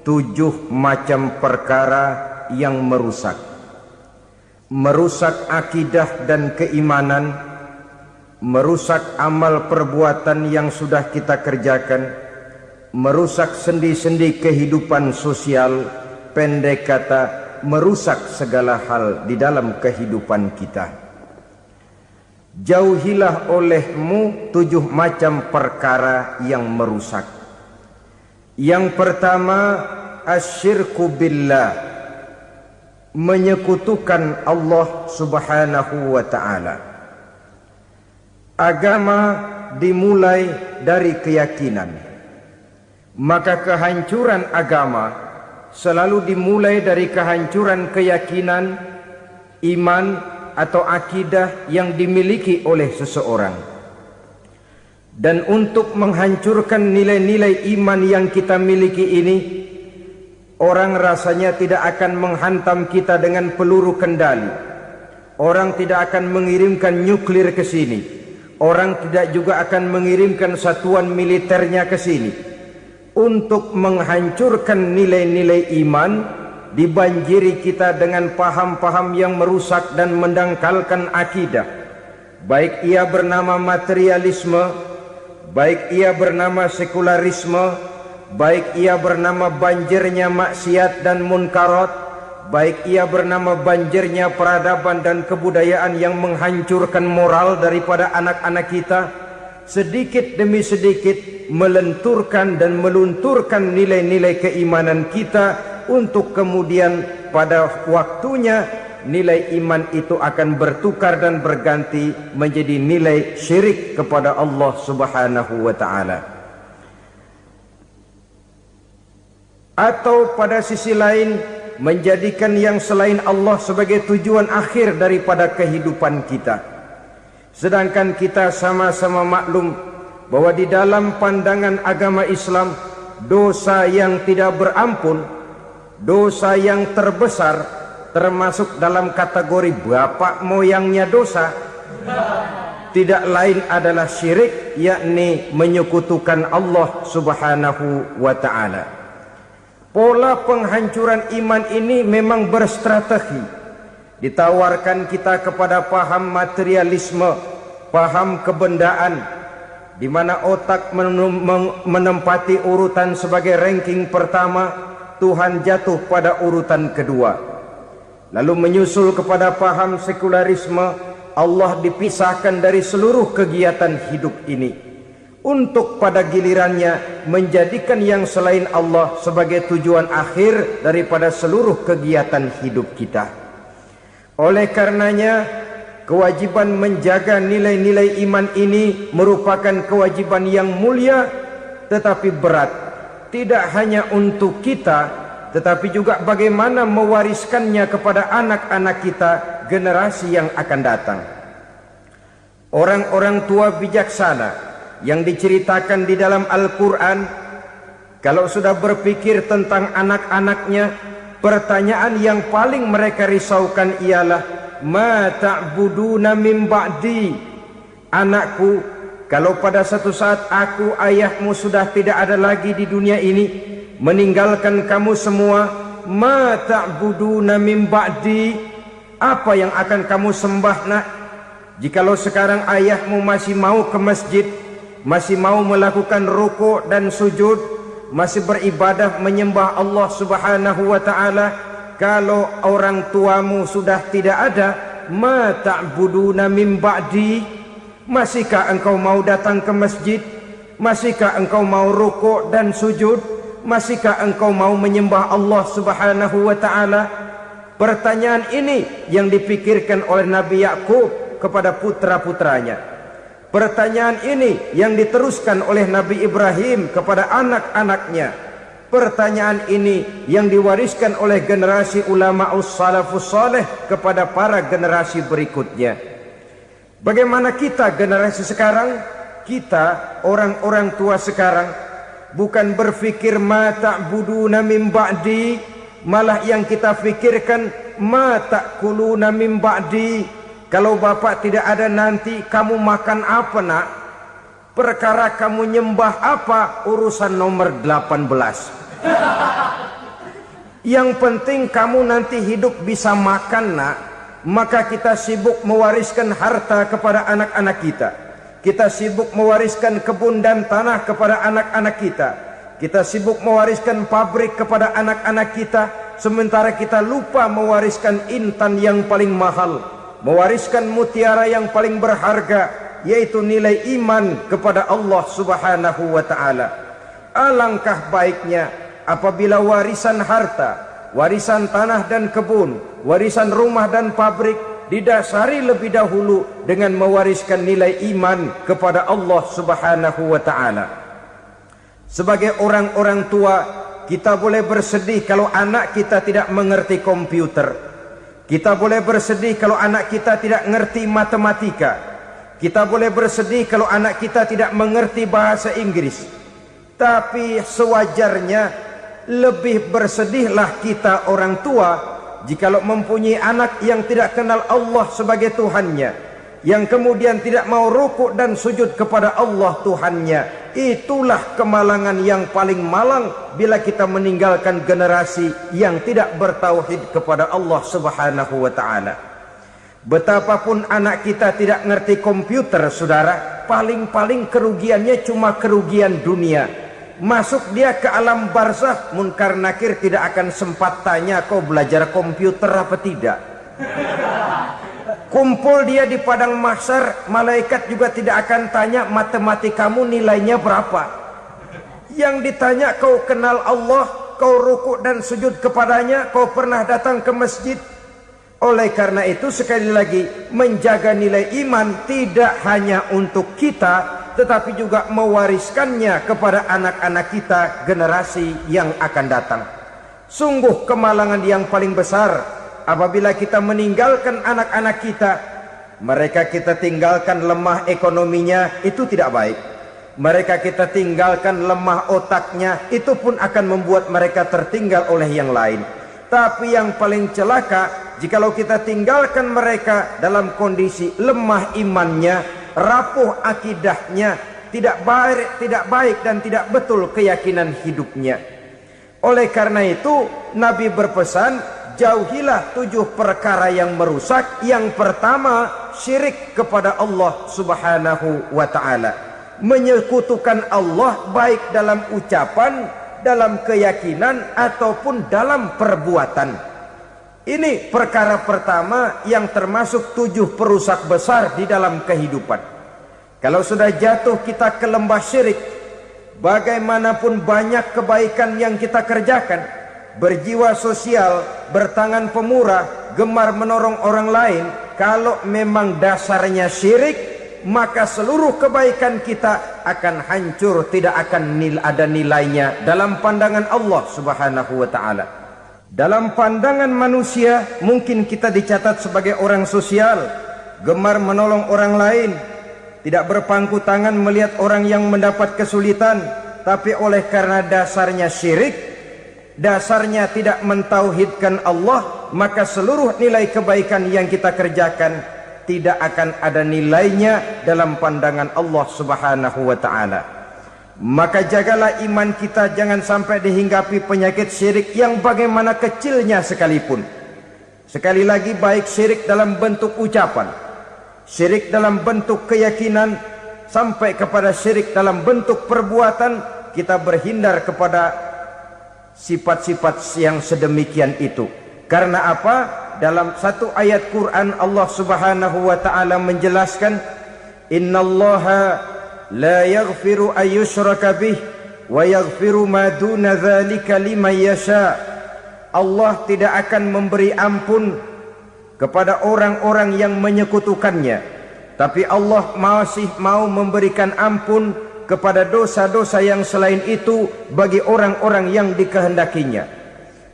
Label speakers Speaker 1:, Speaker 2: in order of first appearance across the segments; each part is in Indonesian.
Speaker 1: 7 macam perkara yang merusak akidah dan keimanan, merusak amal perbuatan yang sudah kita kerjakan, merusak sendi-sendi kehidupan sosial, pendek kata merusak segala hal di dalam kehidupan kita. Jauhilah olehmu 7 macam perkara yang merusak. Yang pertama, asyirku billah, menyekutukan Allah subhanahu wa ta'ala. Agama dimulai dari keyakinan, maka kehancuran agama selalu dimulai dari kehancuran keyakinan, iman atau akidah yang dimiliki oleh seseorang. Dan untuk menghancurkan nilai-nilai iman yang kita miliki ini, orang rasanya tidak akan menghantam kita dengan peluru kendali. Orang tidak akan mengirimkan nuklir ke sini. Orang tidak juga akan mengirimkan satuan militernya ke sini. Untuk menghancurkan nilai-nilai iman, dibanjiri kita dengan paham-paham yang merusak dan mendangkalkan akidah. Baik ia bernama materialisme, baik ia bernama sekularisme, baik ia bernama banjirnya maksiat dan munkarat, baik ia bernama banjirnya peradaban dan kebudayaan yang menghancurkan moral daripada anak-anak kita, sedikit demi sedikit melenturkan dan melunturkan nilai-nilai keimanan kita, untuk kemudian pada waktunya nilai iman itu akan bertukar dan berganti menjadi nilai syirik kepada Allah subhanahu wa ta'ala. Atau pada sisi lain, menjadikan yang selain Allah sebagai tujuan akhir daripada kehidupan kita. Sedangkan kita sama-sama maklum bahwa di dalam pandangan agama Islam, dosa yang tidak berampun, dosa yang terbesar, termasuk dalam kategori bapak moyangnya dosa, tidak lain adalah syirik, yakni menyekutukan Allah subhanahu wa ta'ala. Pola penghancuran iman ini memang berstrategi. Ditawarkan kita kepada paham materialisme, paham kebendaan, di mana otak menempati urutan sebagai ranking pertama, Tuhan jatuh pada urutan kedua. Lalu menyusul kepada paham sekularisme, Allah dipisahkan dari seluruh kegiatan hidup ini, untuk pada gilirannya menjadikan yang selain Allah sebagai tujuan akhir daripada seluruh kegiatan hidup kita. Oleh karenanya, kewajiban menjaga nilai-nilai iman ini merupakan kewajiban yang mulia tetapi berat. Tidak hanya untuk kita, tetapi juga bagaimana mewariskannya kepada anak-anak kita, generasi yang akan datang. Orang-orang tua bijaksana yang diceritakan di dalam Al-Quran, kalau sudah berpikir tentang anak-anaknya, pertanyaan yang paling mereka risaukan ialah, ma ta'buduna min ba'di. Anakku, kalau pada satu saat aku, ayahmu sudah tidak ada lagi di dunia ini, meninggalkan kamu semua, ma ta'buduna min ba'di, apa yang akan kamu sembah nak? Jikalau sekarang ayahmu masih mau ke masjid, masih mau melakukan rukuk dan sujud, masih beribadah menyembah Allah subhanahu wa ta'ala, kalau orang tuamu sudah tidak ada, ma ta'buduna min ba'di, masihkah engkau mau datang ke masjid? Masihkah engkau mau rukuk dan sujud? Masihkah engkau mau menyembah Allah subhanahu wa ta'ala? Pertanyaan ini yang dipikirkan oleh Nabi Yakub kepada putra-putranya. Pertanyaan ini yang diteruskan oleh Nabi Ibrahim kepada anak-anaknya. Pertanyaan ini yang diwariskan oleh generasi ulama'us salafus saleh kepada para generasi berikutnya. Bagaimana kita generasi sekarang? Kita orang-orang tua sekarang bukan berfikir ma ta'buduna min ba'di, malah yang kita fikirkan ma ta'kuluna min ba'di. Kalau bapak tidak ada nanti kamu makan apa nak? Perkara kamu nyembah apa urusan nomor 18. Yang penting kamu nanti hidup bisa makan, nak. Maka kita sibuk mewariskan harta kepada anak-anak kita. Kita sibuk mewariskan kebun dan tanah kepada anak-anak kita. Kita sibuk mewariskan pabrik kepada anak-anak kita, sementara kita lupa mewariskan intan yang paling mahal, mewariskan mutiara yang paling berharga, yaitu nilai iman kepada Allah Subhanahu wa ta'ala. Alangkah baiknya apabila warisan harta, warisan tanah dan kebun, warisan rumah dan pabrik didasari lebih dahulu dengan mewariskan nilai iman kepada Allah Subhanahu wa ta'ala. Sebagai orang-orang tua, kita boleh bersedih kalau anak kita tidak mengerti komputer. Kita boleh bersedih kalau anak kita tidak mengerti matematika. Kita boleh bersedih kalau anak kita tidak mengerti bahasa Inggris. Tapi sewajarnya lebih bersedihlah kita orang tua jikalau mempunyai anak yang tidak kenal Allah sebagai Tuhannya, yang kemudian tidak mau rukuk dan sujud kepada Allah Tuhannya. Itulah kemalangan yang paling malang bila kita meninggalkan generasi yang tidak bertauhid kepada Allah Subhanahu wa ta'ala. Betapapun anak kita tidak ngerti komputer, saudara, paling-paling kerugiannya cuma kerugian dunia. Masuk dia ke alam barzakh, munkar nakir tidak akan sempat tanya kau belajar komputer apa tidak. Kumpul dia di padang mahsyar, malaikat juga tidak akan tanya matematikamu nilainya berapa. Yang ditanya kau kenal Allah, kau rukuk dan sujud kepadanya, kau pernah datang ke masjid. Oleh karena itu sekali lagi, menjaga nilai iman tidak hanya untuk kita, tetapi juga mewariskannya kepada anak-anak kita, generasi yang akan datang. Sungguh kemalangan yang paling besar apabila kita meninggalkan anak-anak kita. Mereka kita tinggalkan lemah ekonominya, itu tidak baik. Mereka kita tinggalkan lemah otaknya, itu pun akan membuat mereka tertinggal oleh yang lain. Tapi yang paling celaka, jikalau kita tinggalkan mereka dalam kondisi lemah imannya, rapuh akidahnya, tidak baik dan tidak betul keyakinan hidupnya. Oleh karena itu Nabi berpesan, jauhilah 7 perkara yang merusak. Yang pertama, syirik kepada Allah Subhanahu wa ta'ala. Menyekutukan Allah baik dalam ucapan, dalam keyakinan ataupun dalam perbuatan. Ini perkara pertama yang termasuk 7 perusak besar di dalam kehidupan. Kalau sudah jatuh kita ke lembah syirik, bagaimanapun banyak kebaikan yang kita kerjakan, berjiwa sosial, bertangan pemurah, gemar menolong orang lain, kalau memang dasarnya syirik, maka seluruh kebaikan kita akan hancur, tidak akan ada nilainya dalam pandangan Allah Subhanahu wa ta'ala. Dalam pandangan manusia mungkin kita dicatat sebagai orang sosial, gemar menolong orang lain, tidak berpangku tangan melihat orang yang mendapat kesulitan. Tapi oleh karena dasarnya syirik, dasarnya tidak mentauhidkan Allah, maka seluruh nilai kebaikan yang kita kerjakan tidak akan ada nilainya dalam pandangan Allah Subhanahu wa ta'ala. Maka jagalah iman kita, jangan sampai dihinggapi penyakit syirik yang bagaimana kecilnya sekalipun. Sekali lagi, baik syirik dalam bentuk ucapan, syirik dalam bentuk keyakinan, sampai kepada syirik dalam bentuk perbuatan, kita berhindar kepada sifat-sifat yang sedemikian itu. Karena apa? Dalam satu ayat Quran Allah Subhanahu wa ta'ala menjelaskan, innallaha la yaghfiru ayyushraka bih wa yaghfiru ma duna dzalika liman yasha. Allah tidak akan memberi ampun kepada orang-orang yang menyekutukannya, tapi Allah masih mau memberikan ampun kepada dosa-dosa yang selain itu bagi orang-orang yang dikehendakinya.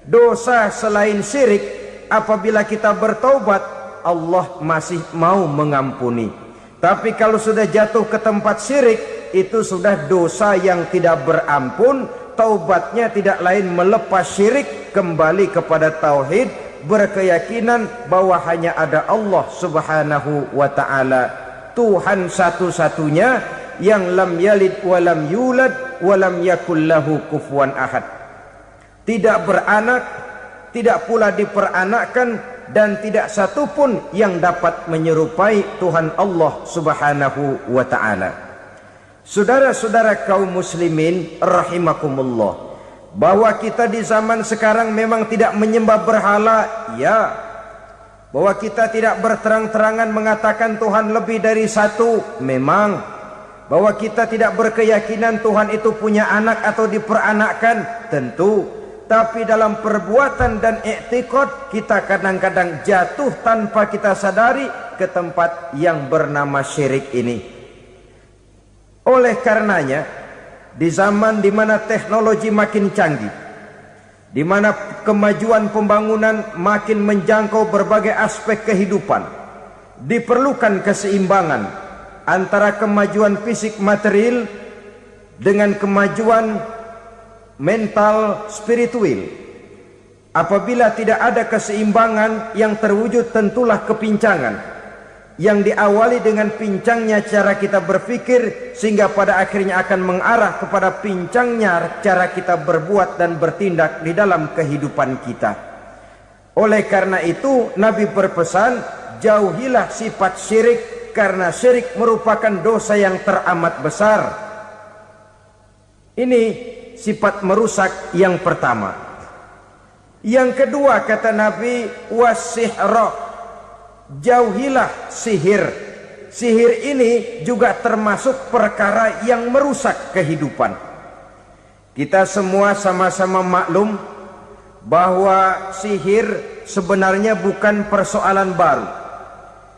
Speaker 1: Dosa selain syirik, apabila kita bertaubat, Allah masih mau mengampuni. Tapi kalau sudah jatuh ke tempat syirik, itu sudah dosa yang tidak berampun. Taubatnya tidak lain melepas syirik, kembali kepada tauhid, berkeyakinan bahwa hanya ada Allah Subhanahu wa ta'ala, Tuhan satu-satunya, yang lam yalid walam yulad walam yakul lahu kufuwan ahad. tidak beranak, tidak pula diperanakkan, dan tidak satupun yang dapat menyerupai Tuhan Allah Subhanahu wa ta'ala. Saudara-saudara kaum muslimin rahimakumullah, bahwa kita di zaman sekarang memang tidak menyembah berhala, ya. Bahwa kita tidak berterang-terangan mengatakan Tuhan lebih dari satu, memang. Bahwa kita tidak berkeyakinan Tuhan itu punya anak atau diperanakkan, tentu. Tapi dalam perbuatan dan i'tiqad kita kadang-kadang jatuh tanpa kita sadari ke tempat yang bernama syirik ini. Oleh karenanya, di zaman di mana teknologi makin canggih, di mana kemajuan pembangunan makin menjangkau berbagai aspek kehidupan, diperlukan keseimbangan antara kemajuan fisik material dengan kemajuan mental spiritual. Apabila tidak ada keseimbangan, yang terwujud tentulah kepincangan, yang diawali dengan pincangnya cara kita berpikir, sehingga pada akhirnya akan mengarah kepada pincangnya cara kita berbuat dan bertindak di dalam kehidupan kita. Oleh karena itu Nabi berpesan, jauhilah sifat syirik, karena syirik merupakan dosa yang teramat besar. Ini sifat merusak yang pertama. Yang kedua kata Nabi, wasihra, jauhilah sihir. Sihir ini juga termasuk perkara yang merusak kehidupan. Kita semua sama-sama maklum bahwa sihir sebenarnya bukan persoalan baru.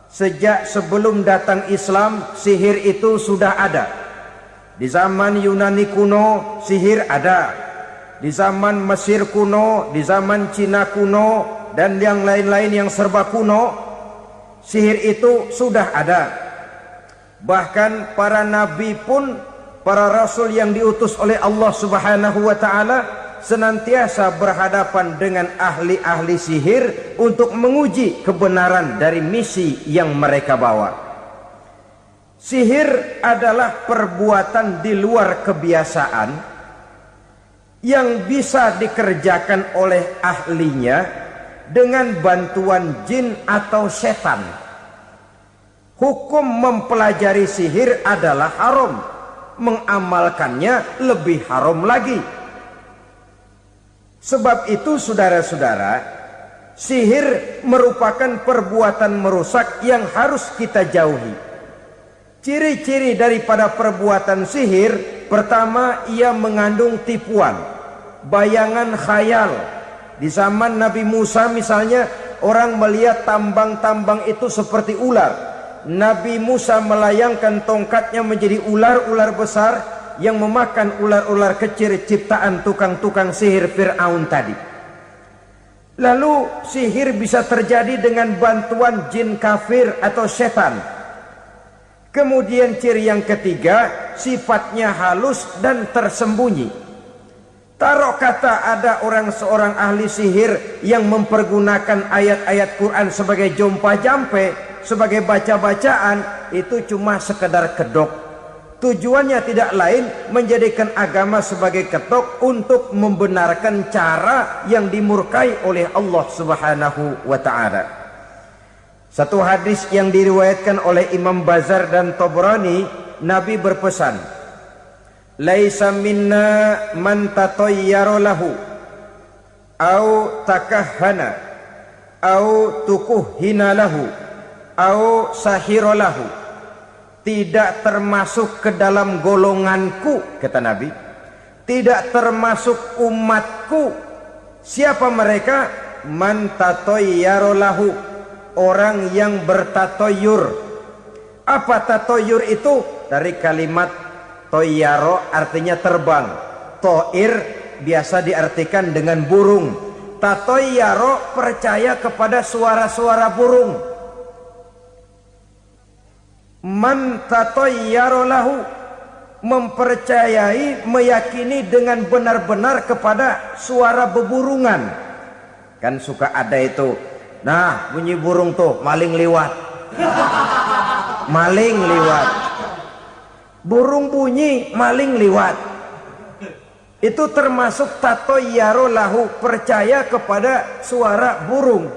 Speaker 1: Sejak sebelum datang Islam, sihir itu sudah ada. Di zaman Yunani kuno, sihir ada. Di zaman Mesir kuno, di zaman Cina kuno, dan yang lain-lain yang serba kuno, sihir itu sudah ada. Bahkan para nabi pun, para rasul yang diutus oleh Allah Subhanahu wa ta'ala, senantiasa berhadapan dengan ahli-ahli sihir untuk menguji kebenaran dari misi yang mereka bawa. Sihir adalah perbuatan di luar kebiasaan yang bisa dikerjakan oleh ahlinya dengan bantuan jin atau setan. Hukum mempelajari sihir adalah haram, mengamalkannya lebih haram lagi. Sebab itu saudara-saudara, sihir merupakan perbuatan merusak yang harus kita jauhi. Ciri-ciri daripada perbuatan sihir, pertama, ia mengandung tipuan, bayangan khayal. Di zaman Nabi Musa misalnya, orang melihat tambang-tambang itu seperti ular. Nabi Musa melayangkan tongkatnya menjadi ular-ular besar yang memakan ular-ular kecil ciptaan tukang-tukang sihir Fir'aun tadi. Lalu sihir bisa terjadi dengan bantuan jin kafir atau setan. Kemudian ciri yang ketiga, sifatnya halus dan tersembunyi. Taruh kata ada seorang ahli sihir yang mempergunakan ayat-ayat Quran sebagai jompa-jampe, sebagai baca-bacaan, itu cuma sekedar kedok. Tujuannya tidak lain menjadikan agama sebagai ketok untuk membenarkan cara yang dimurkai oleh Allah Subhanahu wa ta'ala. Satu hadis yang diriwayatkan oleh Imam Bazar dan Tabrani, Nabi berpesan, laisa minna man tatayyara lahu au takahhana au tukuhhina lahu au sahira lahu. Tidak termasuk ke dalam golonganku, kata Nabi. Tidak termasuk umatku. Siapa mereka? Man tatayyara lahu, orang yang bertatoyur. Apa tatoyur itu? Dari kalimat toyaro, artinya terbang. Toir biasa diartikan dengan burung. Tatoyaro percaya kepada suara-suara burung. Man tatayyara lahu, mempercayai, meyakini dengan benar-benar kepada suara beburungan. Kan suka ada itu, nah bunyi burung tuh, maling liwat. Maling liwat. Burung bunyi, maling liwat. Itu termasuk tatoyaro lahu, percaya kepada suara burung.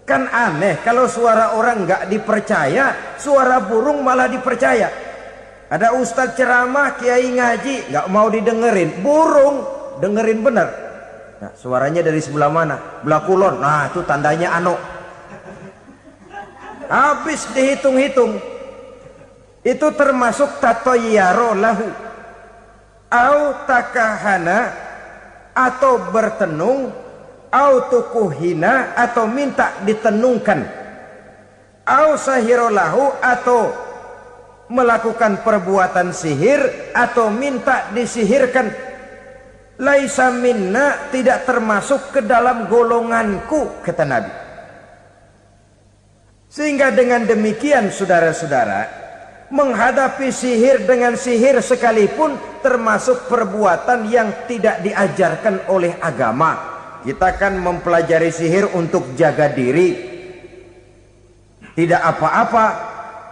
Speaker 1: Kan aneh kalau suara orang nggak dipercaya, suara burung malah dipercaya. Ada ustadz ceramah, kiai ngaji, nggak mau didengerin, burung dengerin bener. Nah, suaranya dari sebelah mana? Belah kulon. Nah, itu tandanya ano. Habis dihitung-hitung. Itu termasuk tatoyaro lahu. Au takahana, atau bertenung, au tukuhina, atau minta ditenungkan, au sahirolahu, atau melakukan perbuatan sihir, atau minta disihirkan. Laisa minna, tidak termasuk ke dalam golonganku, kata Nabi. Sehingga dengan demikian saudara-saudara, menghadapi sihir dengan sihir sekalipun termasuk perbuatan yang tidak diajarkan oleh agama. Kita kan mempelajari sihir untuk jaga diri, tidak apa-apa.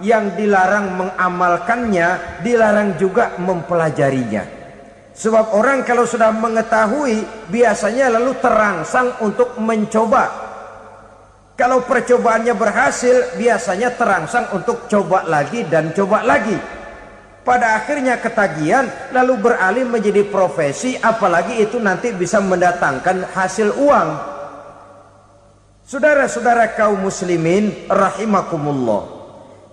Speaker 1: Yang dilarang mengamalkannya, dilarang juga mempelajarinya. Sebab orang kalau sudah mengetahui, biasanya lalu terangsang untuk mencoba. Kalau percobaannya berhasil, biasanya terangsang untuk coba lagi dan coba lagi. Pada akhirnya ketagihan, lalu beralih menjadi profesi, apalagi itu nanti bisa mendatangkan hasil uang. Saudara-saudara kaum muslimin rahimakumullah,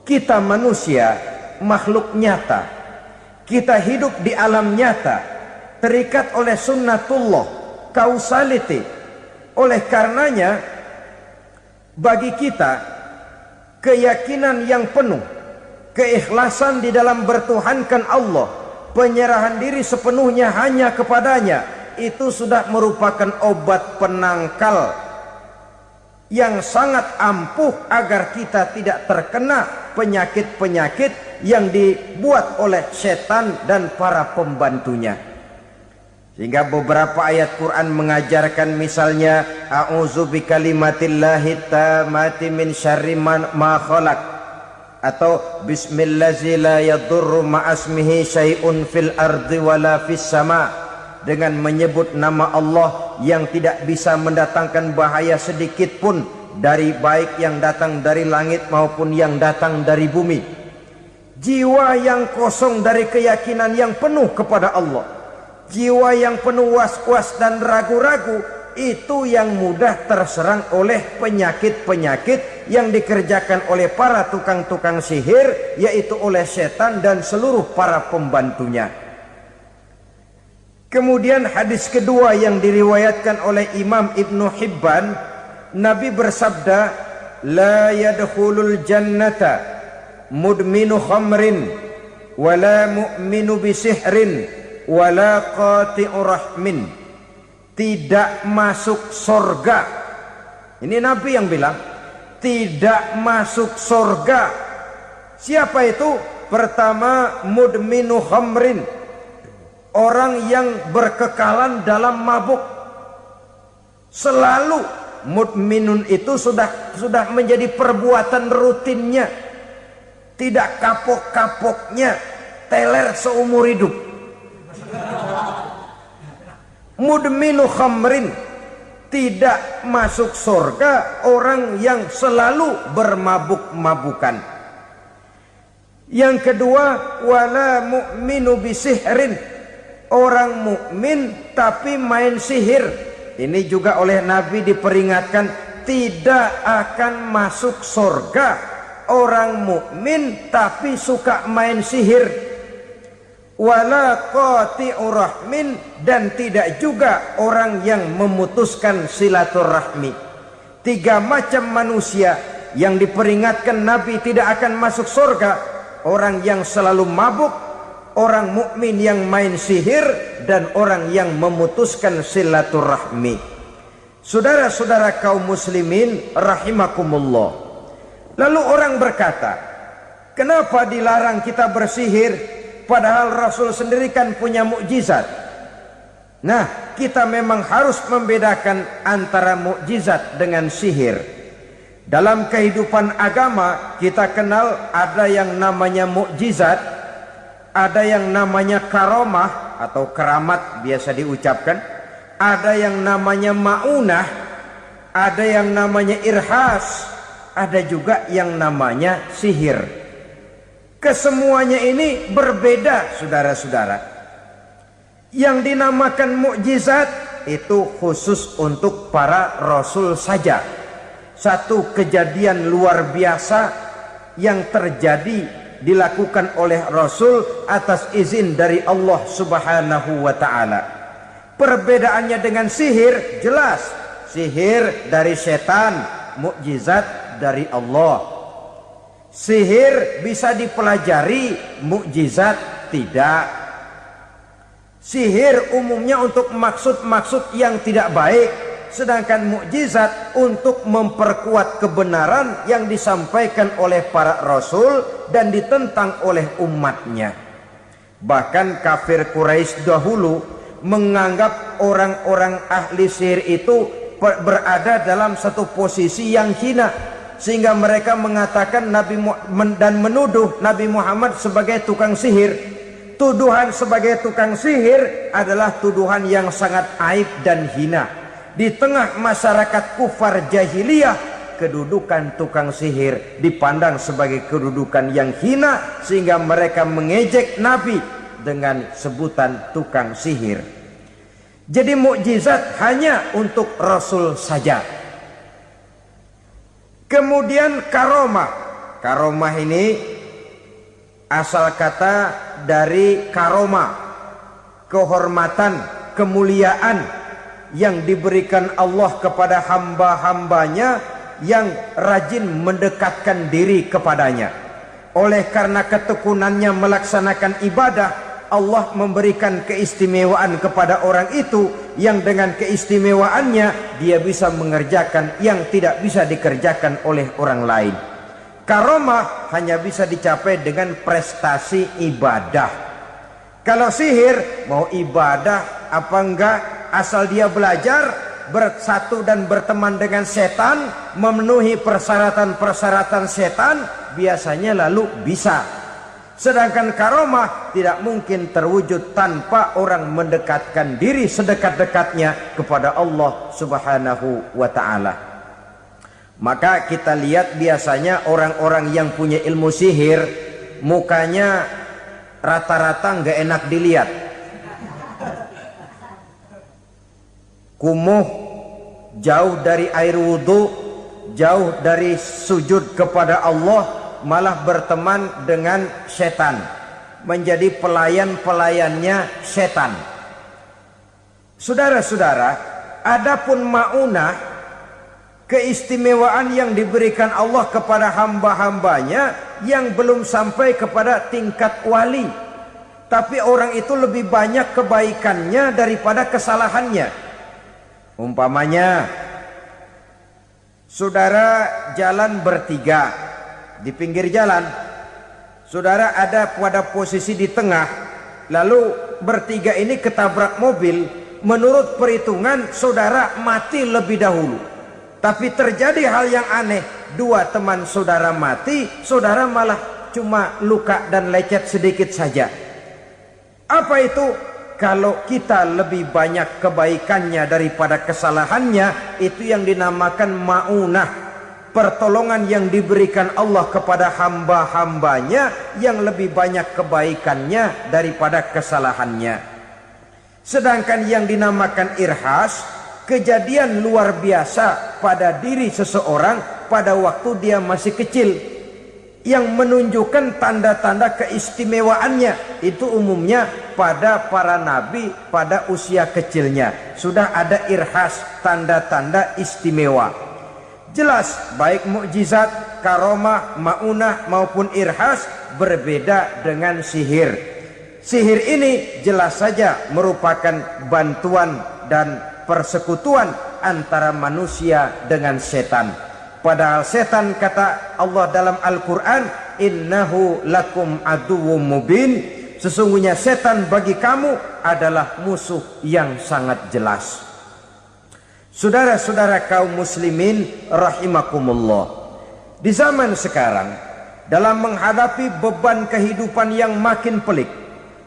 Speaker 1: kita manusia makhluk nyata. Kita hidup di alam nyata, terikat oleh sunnatullah, causality. Oleh karenanya, bagi kita keyakinan yang penuh, keikhlasan di dalam bertuhankan Allah, penyerahan diri sepenuhnya hanya kepadanya, itu sudah merupakan obat penangkal yang sangat ampuh agar kita tidak terkena penyakit-penyakit yang dibuat oleh setan dan para pembantunya. Sehingga beberapa ayat Quran mengajarkan, misalnya a'udzu bikalimatillahi tammati min syarri ma khalaq, atau bismillazi la yadurru ma'asmihi syai'un fil ardi wala fis sama, dengan menyebut nama Allah yang tidak bisa mendatangkan bahaya sedikit pun, dari baik yang datang dari langit maupun yang datang dari bumi. Jiwa yang kosong dari keyakinan yang penuh kepada Allah, jiwa yang penuh was-was dan ragu-ragu, itu yang mudah terserang oleh penyakit-penyakit yang dikerjakan oleh para tukang-tukang sihir, yaitu oleh setan dan seluruh para pembantunya. Kemudian hadis kedua yang diriwayatkan oleh Imam Ibnu Hibban, Nabi bersabda, la yadkhulul jannata mudminu khamrin wala mu'minu bisihrin wala qati'u rahmin. Tidak masuk surga. Ini Nabi yang bilang, tidak masuk surga. Siapa itu? Pertama, mudminu khamrin, orang yang berkekalan dalam mabuk. Selalu mudminun itu sudah menjadi perbuatan rutinnya, tidak kapok-kapoknya, teler seumur hidup. Mudminu khamrin, tidak masuk surga orang yang selalu bermabuk-mabukan. Yang kedua, wala mu'minu bisihrin, orang mukmin tapi main sihir. Ini juga oleh Nabi diperingatkan, tidak akan masuk surga orang mukmin tapi suka main sihir. Wala qati'u rahmin, dan tidak juga orang yang memutuskan silaturahmi. Tiga macam manusia yang diperingatkan Nabi tidak akan masuk surga: orang yang selalu mabuk, orang mukmin yang main sihir, dan orang yang memutuskan silaturahmi. Saudara-saudara kaum muslimin rahimakumullah. Lalu orang berkata, kenapa dilarang kita bersihir? Padahal Rasul sendiri kan punya mukjizat. Nah, kita memang harus membedakan antara mukjizat dengan sihir. Dalam kehidupan agama kita kenal ada yang namanya mukjizat, Ada yang namanya karomah atau keramat biasa diucapkan. Ada yang namanya maunah. Ada yang namanya irhas. Ada juga yang namanya sihir. Kesemuanya ini berbeda, saudara-saudara. Yang dinamakan mukjizat itu khusus untuk para rasul saja. Satu kejadian luar biasa yang terjadi dilakukan oleh Rasul atas izin dari Allah Subhanahu wa ta'ala. Perbedaannya dengan sihir jelas. Sihir dari setan, mukjizat dari Allah. Sihir bisa dipelajari, mukjizat tidak. Sihir umumnya untuk maksud-maksud yang tidak baik, sedangkan mukjizat untuk memperkuat kebenaran yang disampaikan oleh para rasul dan ditentang oleh umatnya. Bahkan kafir Quraisy dahulu menganggap orang-orang ahli sihir itu berada dalam satu posisi yang hina, sehingga mereka mengatakan dan menuduh Nabi Muhammad sebagai tukang sihir. Tuduhan sebagai tukang sihir adalah tuduhan yang sangat aib dan hina. Di tengah masyarakat kufar jahiliyah, kedudukan tukang sihir dipandang sebagai kedudukan yang hina, sehingga mereka mengejek Nabi dengan sebutan tukang sihir. Jadi mukjizat hanya untuk Rasul saja. Kemudian karomah. Karomah ini asal kata dari karoma, kehormatan, kemuliaan yang diberikan Allah kepada hamba-hambanya yang rajin mendekatkan diri kepadanya. Oleh karena ketekunannya melaksanakan ibadah, Allah memberikan keistimewaan kepada orang itu, yang dengan keistimewaannya dia bisa mengerjakan yang tidak bisa dikerjakan oleh orang lain. Karomah hanya bisa dicapai dengan prestasi ibadah. Kalau sihir mau ibadah apa enggak, asal dia belajar, bersatu dan berteman dengan setan, memenuhi persyaratan-persyaratan setan, biasanya lalu bisa. Sedangkan karomah tidak mungkin terwujud tanpa orang mendekatkan diri sedekat-dekatnya kepada Allah Subhanahu wa ta'ala. Maka kita lihat biasanya orang-orang yang punya ilmu sihir, mukanya rata-rata nggak enak dilihat. Kumuh, jauh dari air wudhu, jauh dari sujud kepada Allah, malah berteman dengan setan, menjadi pelayan-pelayannya setan. Saudara-saudara, adapun maunah, keistimewaan yang diberikan Allah kepada hamba-hambanya yang belum sampai kepada tingkat wali, tapi orang itu lebih banyak kebaikannya daripada kesalahannya. Umpamanya, saudara jalan bertiga di pinggir jalan, saudara ada pada posisi di tengah, lalu bertiga ini ketabrak mobil. Menurut perhitungan saudara mati lebih dahulu, tapi terjadi hal yang aneh, dua teman saudara mati, saudara malah cuma luka dan lecet sedikit saja. Apa itu? Kalau kita lebih banyak kebaikannya daripada kesalahannya, itu yang dinamakan maunah, pertolongan yang diberikan Allah kepada hamba-hambanya yang lebih banyak kebaikannya daripada kesalahannya. Sedangkan yang dinamakan irhas, kejadian luar biasa pada diri seseorang pada waktu dia masih kecil, yang menunjukkan tanda-tanda keistimewaannya. Itu umumnya pada para nabi pada usia kecilnya sudah ada irhas, tanda-tanda istimewa. Jelas baik mukjizat, karomah, maunah maupun irhas berbeda dengan sihir. Sihir ini jelas saja merupakan bantuan dan persekutuan antara manusia dengan setan. Padahal setan, kata Allah dalam Al-Quran, innahu lakum aduwwum mubin, sesungguhnya setan bagi kamu adalah musuh yang sangat jelas. Saudara-saudara kaum muslimin rahimakumullah, di zaman sekarang dalam menghadapi beban kehidupan yang makin pelik,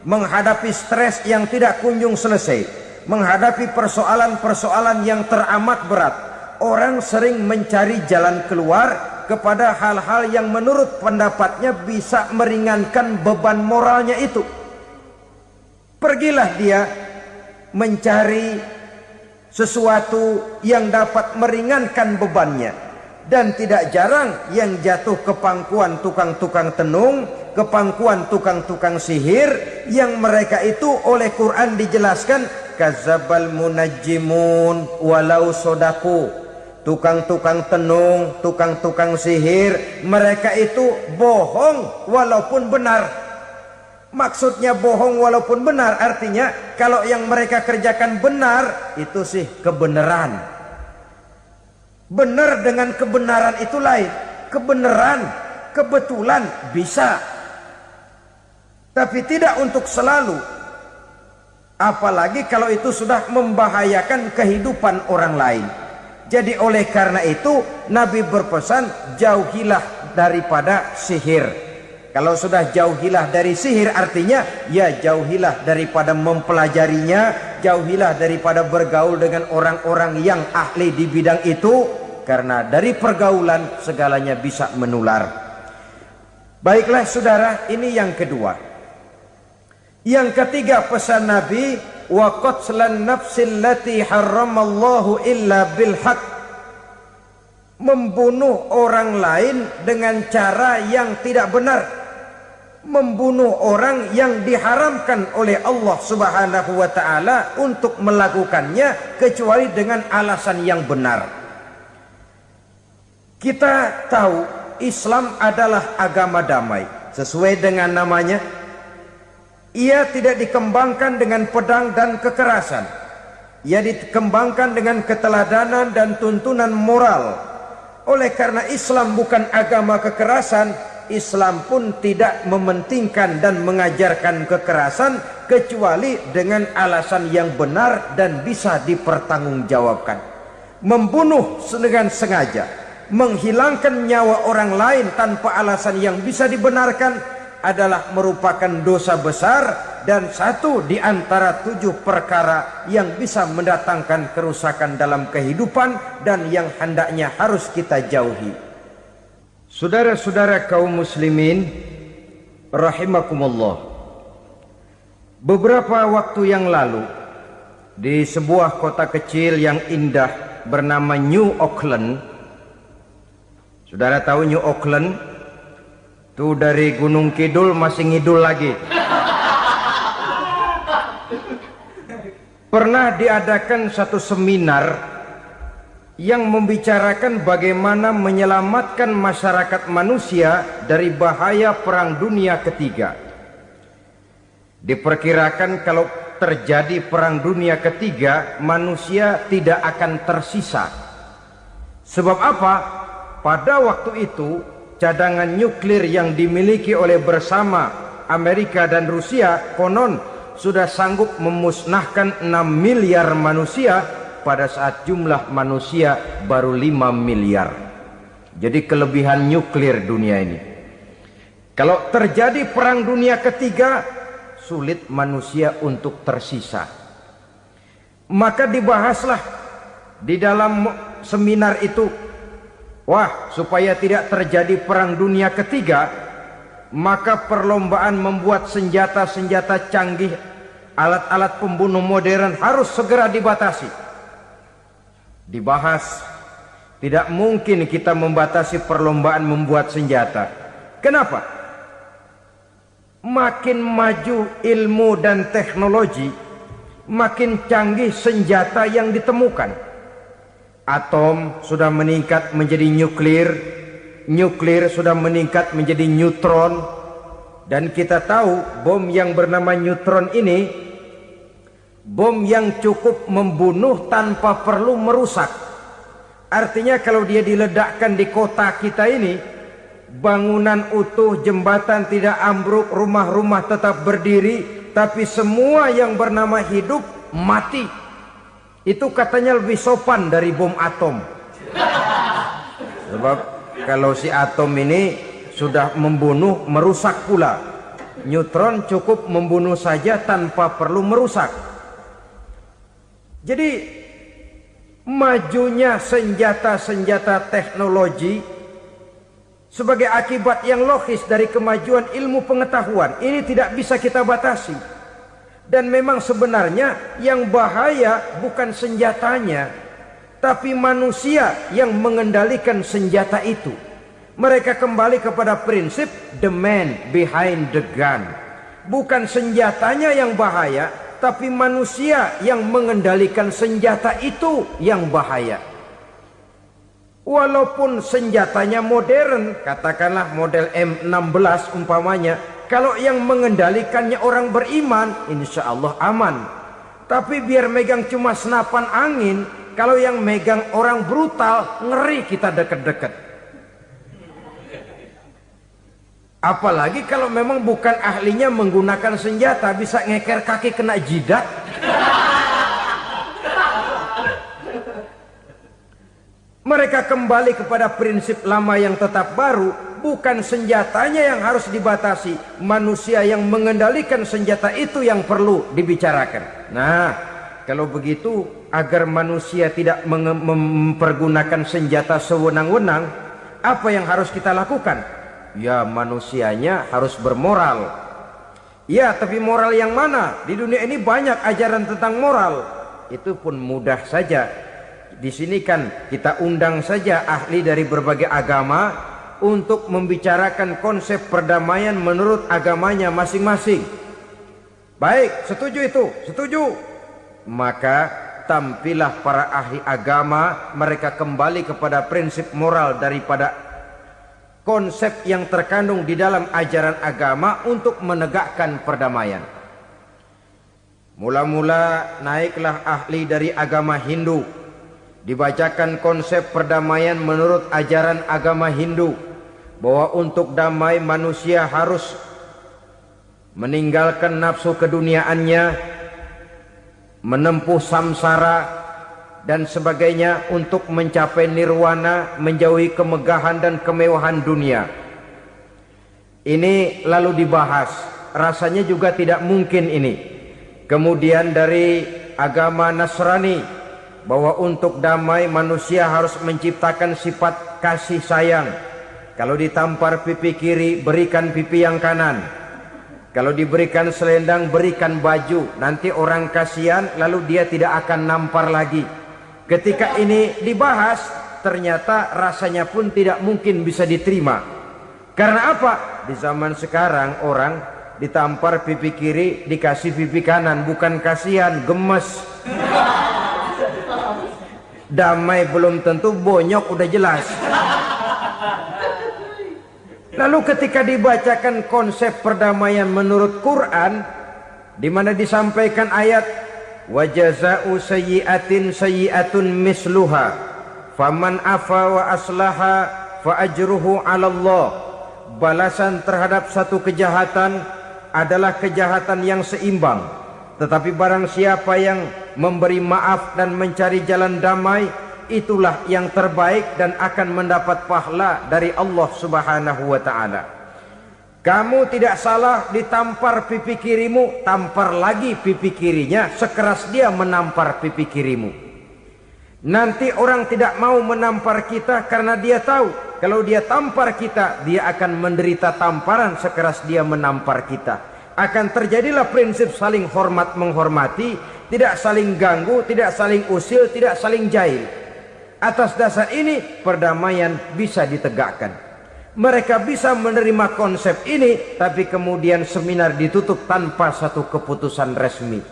Speaker 1: menghadapi stres yang tidak kunjung selesai, menghadapi persoalan-persoalan yang teramat berat, orang sering mencari jalan keluar kepada hal-hal yang menurut pendapatnya bisa meringankan beban moralnya itu. Pergilah dia mencari sesuatu yang dapat meringankan bebannya. Dan tidak jarang yang jatuh ke pangkuan tukang-tukang tenung, ke pangkuan tukang-tukang sihir, yang mereka itu oleh Quran dijelaskan kadzabal munajjimun walau sodaku. Tukang-tukang tenung, tukang-tukang sihir, mereka itu bohong walaupun benar. Maksudnya bohong walaupun benar artinya kalau yang mereka kerjakan benar itu sih kebenaran. Benar dengan kebenaran itu lain. Kebenaran, kebetulan bisa, tapi tidak untuk selalu. Apalagi kalau itu sudah membahayakan kehidupan orang lain. Jadi oleh karena itu Nabi berpesan jauhilah daripada sihir. Kalau sudah jauhilah dari sihir artinya ya jauhilah daripada mempelajarinya, jauhilah daripada bergaul dengan orang-orang yang ahli di bidang itu, karena dari pergaulan segalanya bisa menular. Baiklah saudara, ini yang kedua. Yang ketiga pesan Nabi, wa qatlan nafsil lati harramallahu illa bil haq. Membunuh orang lain dengan cara yang tidak benar. Membunuh orang yang diharamkan oleh Allah Subhanahu wa taala untuk melakukannya kecuali dengan alasan yang benar. Kita tahu Islam adalah agama damai. Sesuai dengan namanya, ia tidak dikembangkan dengan pedang dan kekerasan. Ia dikembangkan dengan keteladanan dan tuntunan moral. Oleh karena Islam bukan agama kekerasan, Islam pun tidak mementingkan dan mengajarkan kekerasan kecuali dengan alasan yang benar dan bisa dipertanggungjawabkan. Membunuh dengan sengaja, menghilangkan nyawa orang lain tanpa alasan yang bisa dibenarkan adalah merupakan dosa besar dan satu di antara 7 perkara yang bisa mendatangkan kerusakan dalam kehidupan dan yang hendaknya harus kita jauhi. Saudara-saudara kaum muslimin rahimakumullah, beberapa waktu yang lalu di sebuah kota kecil yang indah bernama New Auckland. Saudara tahu New Auckland? Itu dari Gunung Kidul masih ngidul lagi. Pernah diadakan satu seminar yang membicarakan bagaimana menyelamatkan masyarakat manusia dari bahaya Perang Dunia Ketiga. Diperkirakan kalau terjadi Perang Dunia Ketiga, manusia tidak akan tersisa. Sebab apa? Pada waktu itu cadangan nuklir yang dimiliki oleh bersama Amerika dan Rusia konon sudah sanggup memusnahkan 6 miliar manusia pada saat jumlah manusia baru 5 miliar. Jadi kelebihan nuklir dunia ini. Kalau terjadi Perang Dunia Ketiga, sulit manusia untuk tersisa. Maka dibahaslah di dalam seminar itu, wah, supaya tidak terjadi Perang Dunia Ketiga, maka perlombaan membuat senjata-senjata canggih, alat-alat pembunuh modern harus segera dibatasi. Dibahas, tidak mungkin kita membatasi perlombaan membuat senjata. Kenapa? Makin maju ilmu dan teknologi, makin canggih senjata yang ditemukan. Atom sudah meningkat menjadi nuklir, nuklir sudah meningkat menjadi neutron, dan kita tahu bom yang bernama neutron ini bom yang cukup membunuh tanpa perlu merusak. Artinya kalau dia diledakkan di kota kita ini, bangunan utuh, jembatan tidak ambruk, rumah-rumah tetap berdiri, tapi semua yang bernama hidup mati. Itu katanya lebih sopan dari bom atom. Sebab kalau si atom ini sudah membunuh, merusak pula. Neutron cukup membunuh saja tanpa perlu merusak. Jadi majunya senjata-senjata teknologi sebagai akibat yang logis dari kemajuan ilmu pengetahuan ini tidak bisa kita batasi. Dan memang sebenarnya yang bahaya bukan senjatanya, tapi manusia yang mengendalikan senjata itu. Mereka kembali kepada prinsip the man behind the gun. Bukan senjatanya yang bahaya, tapi manusia yang mengendalikan senjata itu yang bahaya. Walaupun senjatanya modern, katakanlah model M16 umpamanya, kalau yang mengendalikannya orang beriman, insya Allah aman. Tapi biar megang cuma senapan angin, kalau yang megang orang brutal, ngeri kita deket-deket. Apalagi kalau memang bukan ahlinya menggunakan senjata, bisa ngeker kaki kena jidat. Mereka kembali kepada prinsip lama yang tetap baru. Bukan senjatanya yang harus dibatasi, manusia yang mengendalikan senjata itu yang perlu dibicarakan. Nah, kalau begitu, agar manusia tidak mempergunakan senjata sewenang-wenang, apa yang harus kita lakukan? Ya, manusianya harus bermoral. Ya, tapi moral yang mana? Di dunia ini banyak ajaran tentang moral. Itu pun mudah saja. Di sini kan kita undang saja ahli dari berbagai agama untuk membicarakan konsep perdamaian menurut agamanya masing-masing. Baik, setuju itu? Setuju. Maka tampillah para ahli agama, mereka kembali kepada prinsip moral daripada konsep yang terkandung di dalam ajaran agama untuk menegakkan perdamaian. Mula-mula naiklah ahli dari agama Hindu, dibacakan konsep perdamaian menurut ajaran agama Hindu, bahwa untuk damai manusia harus meninggalkan nafsu keduniaannya, menempuh samsara dan sebagainya untuk mencapai nirwana, menjauhi kemegahan dan kemewahan dunia. Ini lalu dibahas, rasanya juga tidak mungkin ini. Kemudian dari agama Nasrani, bahwa untuk damai manusia harus menciptakan sifat kasih sayang. Kalau ditampar pipi kiri, berikan pipi yang kanan. Kalau diberikan selendang, berikan baju. Nanti orang kasihan, lalu dia tidak akan nampar lagi. Ketika ini dibahas, ternyata rasanya pun tidak mungkin bisa diterima. Karena apa? Di zaman sekarang orang ditampar pipi kiri, dikasih pipi kanan. Bukan kasihan, gemes. Damai belum tentu, bonyok udah jelas. Lalu ketika dibacakan konsep perdamaian menurut Quran, di mana disampaikan ayat wa jazaa'u sayyi'atin sayyi'atun misluha faman afa wa aslaha fa ajruhu 'ala Allah. Balasan terhadap satu kejahatan adalah kejahatan yang seimbang, tetapi barang siapa yang memberi maaf dan mencari jalan damai, itulah yang terbaik dan akan mendapat pahala dari Allah Subhanahu wa ta'ala. Kamu tidak salah ditampar pipi kirimu, tampar lagi pipi kirinya sekeras dia menampar pipi kirimu. Nanti orang tidak mau menampar kita karena dia tahu kalau dia tampar kita, dia akan menderita tamparan sekeras dia menampar kita. Akan terjadilah prinsip saling hormat menghormati, tidak saling ganggu, tidak saling usil, tidak saling jahil. Atas dasar ini perdamaian bisa ditegakkan. Mereka bisa menerima konsep ini, tapi kemudian seminar ditutup tanpa satu keputusan resmi.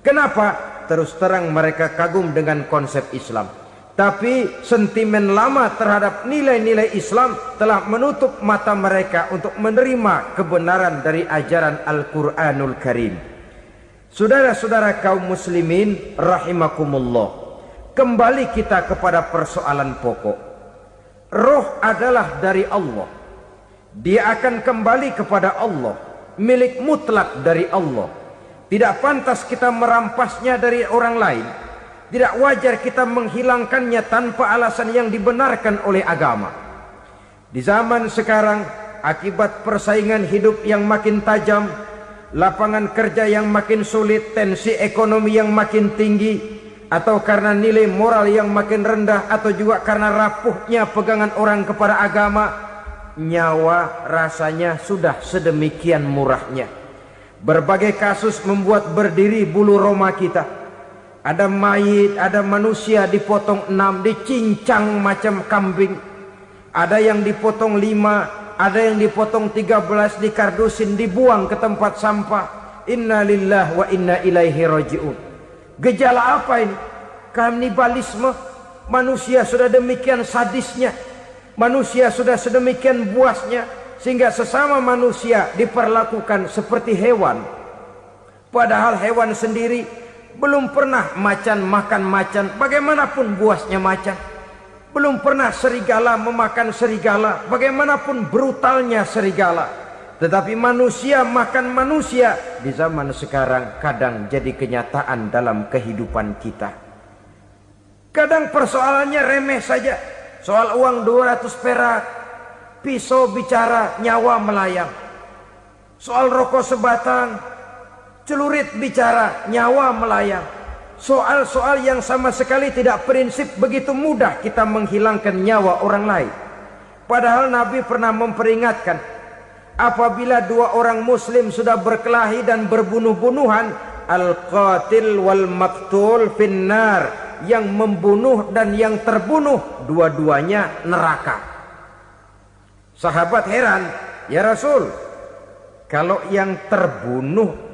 Speaker 1: Kenapa? Terus terang mereka kagum dengan konsep Islam, tapi sentimen lama terhadap nilai-nilai Islam telah menutup mata mereka untuk menerima kebenaran dari ajaran Al-Quranul Karim. Saudara-saudara kaum muslimin rahimakumullah, kembali kita kepada persoalan pokok. Roh adalah dari Allah. Dia akan kembali kepada Allah, milik mutlak dari Allah. Tidak pantas kita merampasnya dari orang lain. Tidak wajar kita menghilangkannya tanpa alasan yang dibenarkan oleh agama. Di zaman sekarang akibat persaingan hidup yang makin tajam, lapangan kerja yang makin sulit, tensi ekonomi yang makin tinggi, atau karena nilai moral yang makin rendah, atau juga karena rapuhnya pegangan orang kepada agama, nyawa rasanya sudah sedemikian murahnya. Berbagai kasus membuat berdiri bulu roma kita. Ada mayit, ada manusia dipotong 6, dicincang macam kambing. Ada yang dipotong 5, ada yang dipotong 13, dikardusin, dibuang ke tempat sampah. Inna lillahi wa inna ilaihi raji'un. Gejala apa ini? Kanibalisme. Manusia sudah demikian sadisnya, manusia sudah sedemikian buasnya, sehingga sesama manusia diperlakukan seperti hewan. Padahal hewan sendiri belum pernah macan makan macan, bagaimanapun buasnya macan. Belum pernah serigala memakan serigala, bagaimanapun brutalnya serigala. Tetapi manusia makan manusia di zaman sekarang kadang jadi kenyataan dalam kehidupan kita. Kadang persoalannya remeh saja. Soal uang 200 perak, pisau bicara, nyawa melayang. Soal rokok sebatang, celurit bicara, nyawa melayang. Soal-soal yang sama sekali tidak prinsip, begitu mudah kita menghilangkan nyawa orang lain. Padahal Nabi pernah memperingatkan, apabila dua orang muslim sudah berkelahi dan berbunuh-bunuhan, al-qatil wal maktul finnar, yang membunuh dan yang terbunuh dua-duanya neraka. Sahabat heran, ya Rasul, kalau yang terbunuh,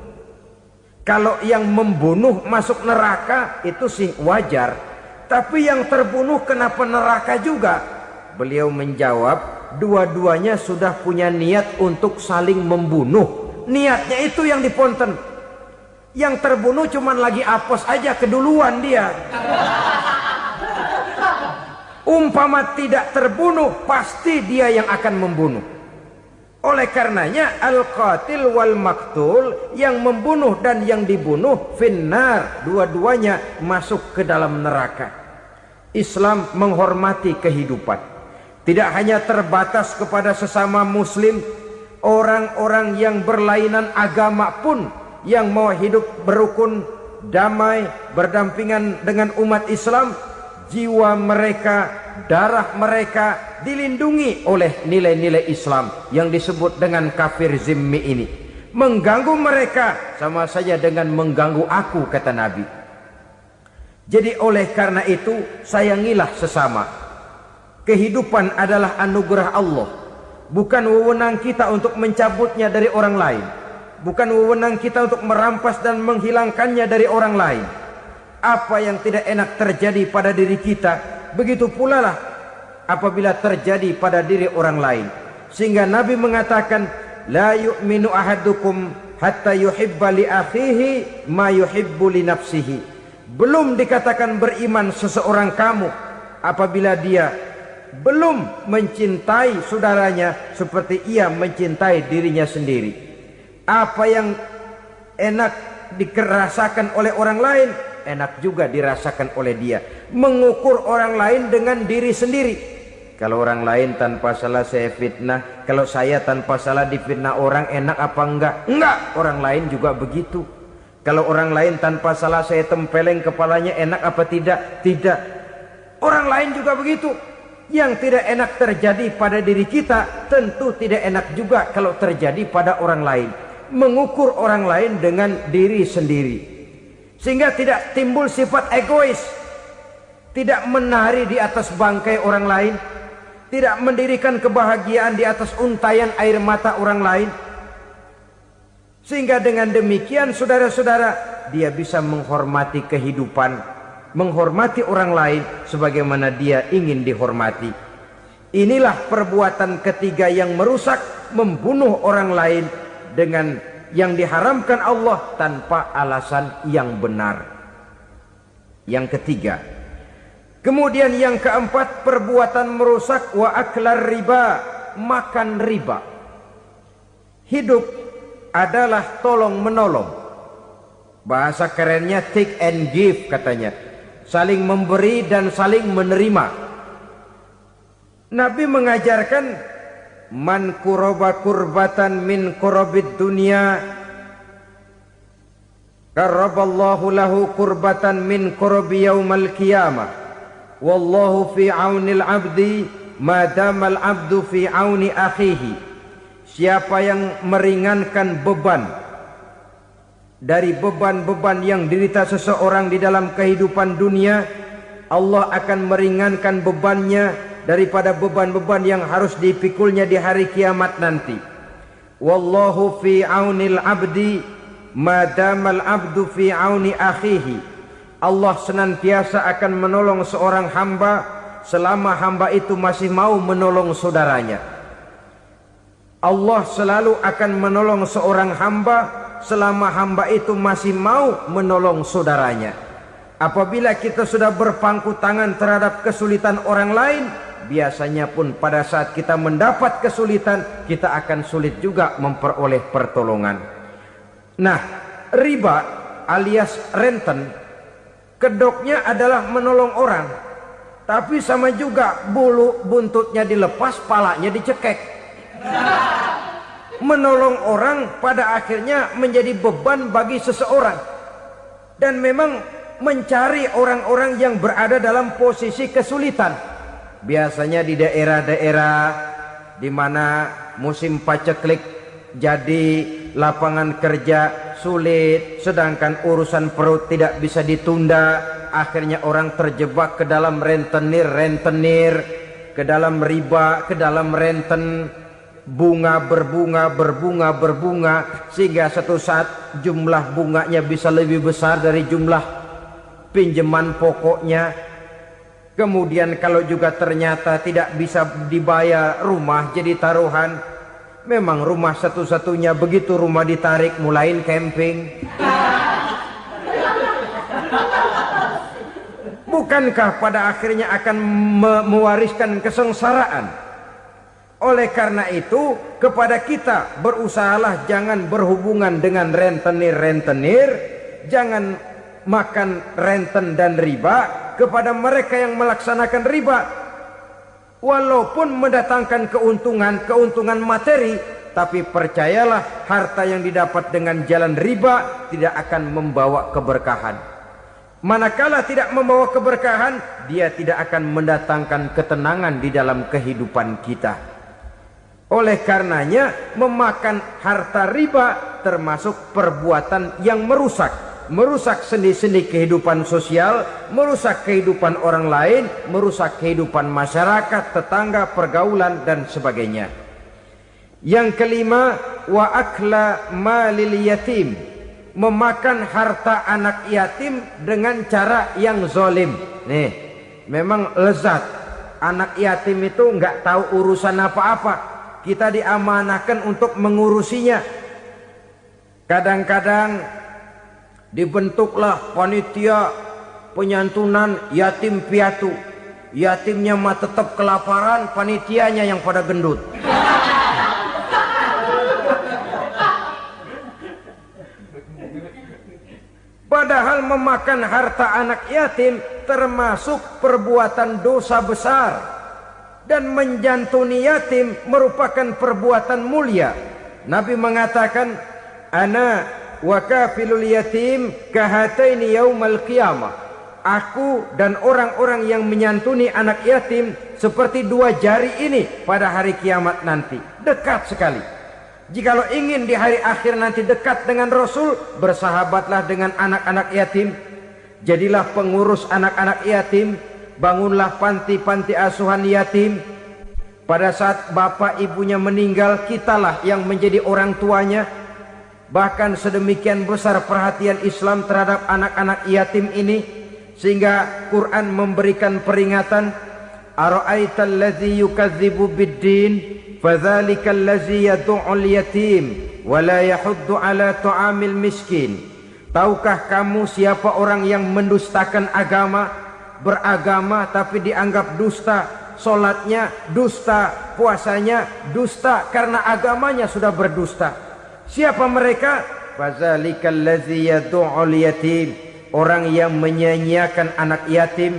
Speaker 1: kalau yang membunuh masuk neraka itu sih wajar, tapi yang terbunuh kenapa neraka juga? Beliau menjawab, dua-duanya sudah punya niat untuk saling membunuh. Niatnya itu yang diponten. Yang terbunuh cuman lagi apes aja, keduluan dia. Umpama tidak terbunuh, pasti dia yang akan membunuh. Oleh karenanya al-qatil wal maktul, yang membunuh dan yang dibunuh finnar, dua-duanya masuk ke dalam neraka. Islam menghormati kehidupan, tidak hanya terbatas kepada sesama muslim, orang-orang yang berlainan agama pun yang mau hidup berukun, damai, berdampingan dengan umat Islam, jiwa mereka, darah mereka dilindungi oleh nilai-nilai Islam yang disebut dengan kafir zimmi ini. Mengganggu mereka sama saja dengan mengganggu aku, kata Nabi. Jadi oleh karena itu sayangilah sesama. Kehidupan adalah anugerah Allah, bukan wewenang kita untuk mencabutnya dari orang lain, bukan wewenang kita untuk merampas dan menghilangkannya dari orang lain. Apa yang tidak enak terjadi pada diri kita, begitu pula lah apabila terjadi pada diri orang lain. Sehingga Nabi mengatakan, la yu'minu ahadukum hatta yuhibba li akhihi ma yuhibbu li nafsihi. Belum dikatakan beriman seseorang kamu apabila dia belum mencintai saudaranya seperti ia mencintai dirinya sendiri. Apa yang enak dirasakan oleh orang lain, enak juga dirasakan oleh dia. Mengukur orang lain dengan diri sendiri. Kalau orang lain tanpa salah saya fitnah, kalau saya tanpa salah difitnah orang, enak apa enggak? Enggak, orang lain juga begitu. Kalau orang lain tanpa salah saya tempeleng kepalanya, enak apa tidak? Tidak. Orang lain juga begitu. Yang tidak enak terjadi pada diri kita, tentu tidak enak juga kalau terjadi pada orang lain. Mengukur orang lain dengan diri sendiri, sehingga tidak timbul sifat egois, tidak menari di atas bangkai orang lain, tidak mendirikan kebahagiaan di atas untayan air mata orang lain. Sehingga dengan demikian saudara-saudara, dia bisa menghormati kehidupan, menghormati orang lain sebagaimana dia ingin dihormati. Inilah perbuatan ketiga yang merusak, membunuh orang lain dengan yang diharamkan Allah tanpa alasan yang benar. Yang ketiga. Kemudian yang keempat, perbuatan merusak wa aklar riba, makan riba. Hidup adalah tolong menolong. Bahasa kerennya take and give katanya. Saling memberi dan saling menerima. Nabi mengajarkan man kuraba kurbatan min kurabid dunya karaballahu lahu kurbatan min kurabi yaumal qiyamah. Wallahu fi aunil abdi madamal abdu fi auni akhihi. Siapa yang meringankan beban dari beban-beban yang dirita seseorang di dalam kehidupan dunia, Allah akan meringankan bebannya daripada beban-beban yang harus dipikulnya di hari kiamat nanti. Wallahu fi aunil abdi madamal abdu fi auni akhihi. Allah senantiasa akan menolong seorang hamba selama hamba itu masih mau menolong saudaranya. Allah selalu akan menolong seorang hamba selama hamba itu masih mau menolong saudaranya. Apabila kita sudah berpangku tangan terhadap kesulitan orang lain, biasanya pun pada saat kita mendapat kesulitan, kita akan sulit juga memperoleh pertolongan. Nah, riba alias renten, kedoknya adalah menolong orang, tapi sama juga bulu buntutnya dilepas, palanya dicekek. Menolong orang pada akhirnya menjadi beban bagi seseorang, dan memang mencari orang-orang yang berada dalam posisi kesulitan. Biasanya di daerah-daerah di mana musim paceklik, jadi lapangan kerja sulit, sedangkan urusan perut tidak bisa ditunda. Akhirnya orang terjebak ke dalam rentenir, ke dalam riba, ke dalam renten. Bunga berbunga, sehingga satu saat jumlah bunganya bisa lebih besar dari jumlah pinjaman pokoknya. Kemudian kalau juga ternyata tidak bisa dibayar, rumah jadi taruhan. Memang rumah satu-satunya, begitu rumah ditarik mulain camping. Bukankah pada akhirnya akan mewariskan kesengsaraan? Oleh karena itu, kepada kita berusahalah jangan berhubungan dengan rentenir, jangan makan renten dan riba. Kepada mereka yang melaksanakan riba, walaupun mendatangkan keuntungan materi, tapi percayalah, harta yang didapat dengan jalan riba tidak akan membawa keberkahan. Manakala tidak membawa keberkahan, dia tidak akan mendatangkan ketenangan di dalam kehidupan kita. Oleh karenanya, memakan harta riba termasuk perbuatan yang merusak sendi-sendi kehidupan sosial, merusak kehidupan orang lain, merusak kehidupan masyarakat, tetangga, pergaulan, dan sebagainya. Yang kelima, wa akla malil yatim, memakan harta anak yatim dengan cara yang zalim. Nih, memang lezat. Anak yatim itu nggak tahu urusan apa-apa. Kita diamanahkan untuk mengurusinya. Kadang-kadang dibentuklah panitia penyantunan yatim piatu. Yatimnya mah tetap kelaparan, panitianya yang pada gendut. Padahal memakan harta anak yatim termasuk perbuatan dosa besar. Dan menjantuni yatim merupakan perbuatan mulia. Nabi mengatakan, ana wa kafilul yatim kahataini yaumal qiyamah. Aku dan orang-orang yang menyantuni anak yatim seperti dua jari ini pada hari kiamat nanti. Dekat sekali. Jikalau ingin di hari akhir nanti dekat dengan Rasul, bersahabatlah dengan anak-anak yatim. Jadilah pengurus anak-anak yatim. Bangunlah panti-panti asuhan yatim. Pada saat bapak ibunya meninggal, kitalah yang menjadi orang tuanya. Bahkan sedemikian besar perhatian Islam terhadap anak-anak yatim ini, sehingga Quran memberikan peringatan, ara'aital ladzi yukadzibu biddin fadzalikal ladzi yad'ul yatim wa la yahuddu ala ta'amil miskin. Tahukah kamu siapa orang yang mendustakan agama? Beragama tapi dianggap dusta, solatnya dusta, puasanya dusta, karena agamanya sudah berdusta. Siapa mereka? Fazalikal ladzi yad'ul yatim, orang yang menyia-nyiakan anak yatim.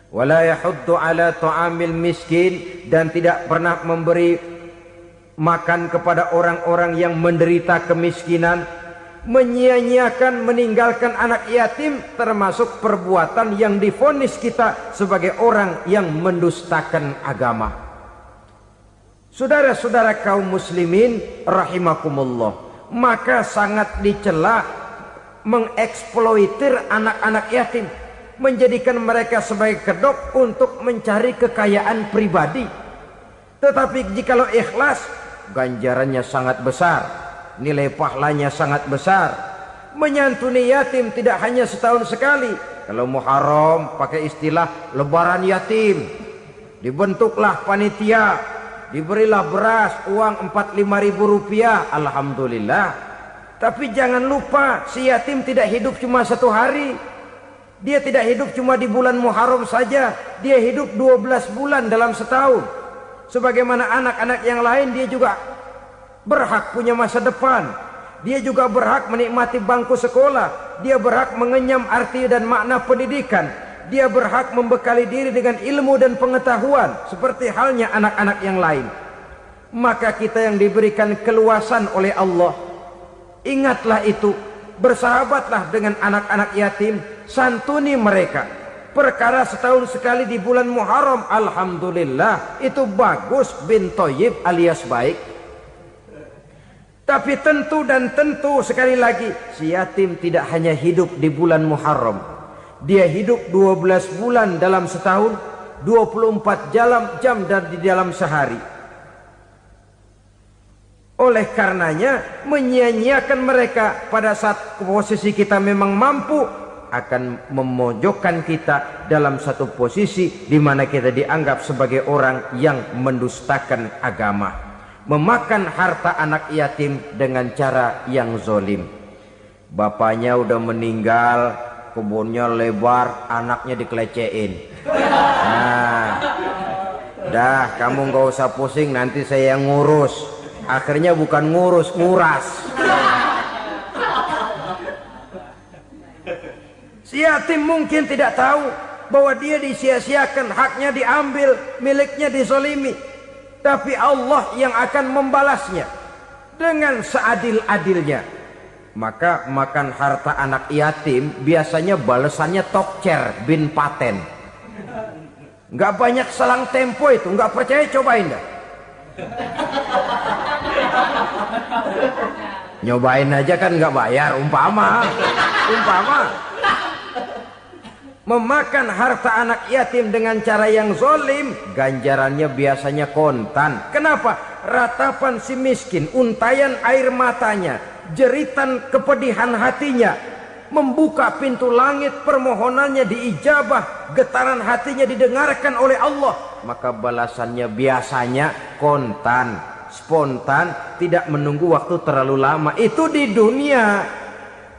Speaker 1: Wala yahuddu ala ta'amil miskin, dan tidak pernah memberi makan kepada orang-orang yang menderita kemiskinan, menyia-nyiakan, meninggalkan anak yatim, termasuk perbuatan yang divonis kita sebagai orang yang mendustakan agama. Saudara-saudara kaum muslimin rahimakumullah, maka sangat dicela mengeksploitir anak-anak yatim, menjadikan mereka sebagai kedok untuk mencari kekayaan pribadi. Tetapi jikalau ikhlas, ganjarannya sangat besar, nilai pahalanya sangat besar. Menyantuni yatim tidak hanya setahun sekali. Kalau Muharram pakai istilah lebaran yatim, dibentuklah panitia, diberilah beras, uang 4-5 ribu rupiah, alhamdulillah. Tapi jangan lupa, si yatim tidak hidup cuma satu hari. Dia tidak hidup cuma di bulan Muharram saja, dia hidup 12 bulan dalam setahun. Sebagaimana anak-anak yang lain, dia juga berhak punya masa depan. Dia juga berhak menikmati bangku sekolah. Dia berhak mengenyam arti dan makna pendidikan. Dia berhak membekali diri dengan ilmu dan pengetahuan, seperti halnya anak-anak yang lain. Maka kita yang diberikan keluasan oleh Allah, ingatlah itu, bersahabatlah dengan anak-anak yatim, santuni mereka. Perkara setahun sekali di bulan Muharram, alhamdulillah, itu bagus, bin Thayyib alias baik. Tapi tentu dan tentu sekali lagi, si yatim tidak hanya hidup di bulan Muharram. Dia hidup 12 bulan dalam setahun, 24 jam di dalam sehari. Oleh karenanya, menyia-nyiakan mereka pada saat posisi kita memang mampu akan memojokkan kita dalam satu posisi di mana kita dianggap sebagai orang yang mendustakan agama, memakan harta anak yatim dengan cara yang zolim. Bapaknya udah meninggal, kebunnya lebar, anaknya dikelecehin. Nah, dah kamu gak usah pusing, nanti saya yang ngurus. Akhirnya bukan ngurus, nguras. Si yatim mungkin tidak tahu bahwa dia disia-siakan, haknya diambil, miliknya dizolimi. Tapi Allah yang akan membalasnya dengan seadil-adilnya. Maka makan harta anak yatim biasanya balasannya tokcer bin paten. Nggak banyak selang tempo itu, nggak percaya cobain dah. Nyobain aja kan nggak bayar, umpama memakan harta anak yatim dengan cara yang zolim, ganjarannya biasanya kontan. Kenapa? Ratapan si miskin, untayan air matanya, jeritan kepedihan hatinya, membuka pintu langit, permohonannya diijabah, getaran hatinya didengarkan oleh Allah, maka balasannya biasanya kontan, spontan, tidak menunggu waktu terlalu lama. Itu di dunia,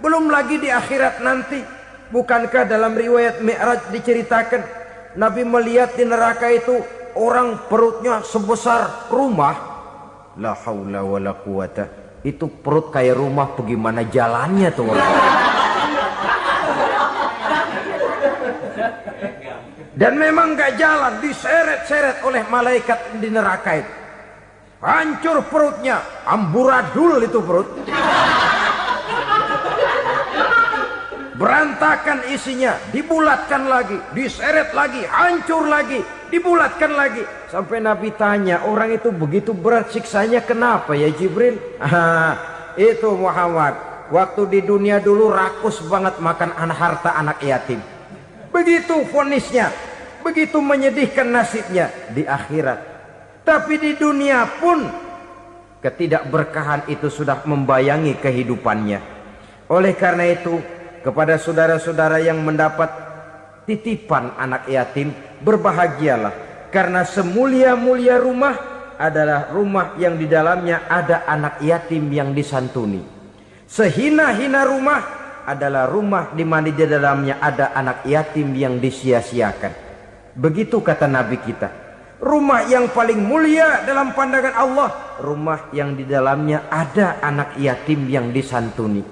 Speaker 1: belum lagi di akhirat nanti. Bukankah dalam riwayat Mi'raj diceritakan Nabi melihat di neraka itu orang perutnya sebesar rumah? La haula wala quwata. Itu perut kayak rumah, bagaimana jalannya tuh orang? Dan memang gak jalan, diseret-seret oleh malaikat di neraka itu. Hancur perutnya, amburadul itu perut. Berantakan isinya, dibulatkan lagi, diseret lagi, hancur lagi, dibulatkan lagi. Sampai Nabi tanya, orang itu begitu berat siksanya kenapa ya Jibril? Itu Muhammad, waktu di dunia dulu rakus banget makan harta anak yatim. Begitu vonisnya, begitu menyedihkan nasibnya di akhirat. Tapi di dunia pun ketidakberkahan itu sudah membayangi kehidupannya. Oleh karena itu, kepada saudara-saudara yang mendapat titipan anak yatim, berbahagialah, karena semulia-mulia rumah adalah rumah yang di dalamnya ada anak yatim yang disantuni. Sehina-hina rumah adalah rumah di mana di dalamnya ada anak yatim yang disia-siakan. Begitu kata Nabi kita. Rumah yang paling mulia dalam pandangan Allah, rumah yang di dalamnya ada anak yatim yang disantuni.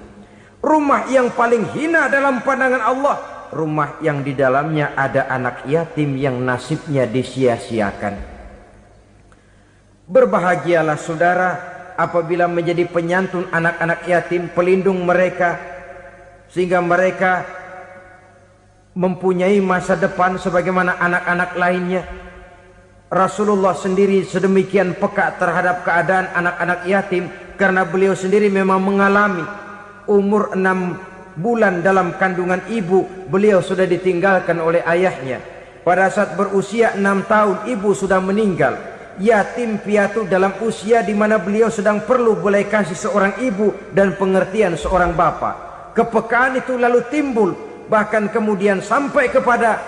Speaker 1: Rumah yang paling hina dalam pandangan Allah, rumah yang di dalamnya ada anak yatim yang nasibnya disia-siakan. Berbahagialah saudara apabila menjadi penyantun anak-anak yatim, pelindung mereka, sehingga mereka mempunyai masa depan sebagaimana anak-anak lainnya. Rasulullah sendiri sedemikian peka terhadap keadaan anak-anak yatim karena beliau sendiri memang mengalami umur 6 bulan dalam kandungan ibu, beliau sudah ditinggalkan oleh ayahnya. Pada saat berusia 6 tahun ibu sudah meninggal. Yatim piatu dalam usia di mana beliau sedang perlu belas kasih seorang ibu dan pengertian seorang bapa. Kepekaan itu lalu timbul, bahkan kemudian sampai kepada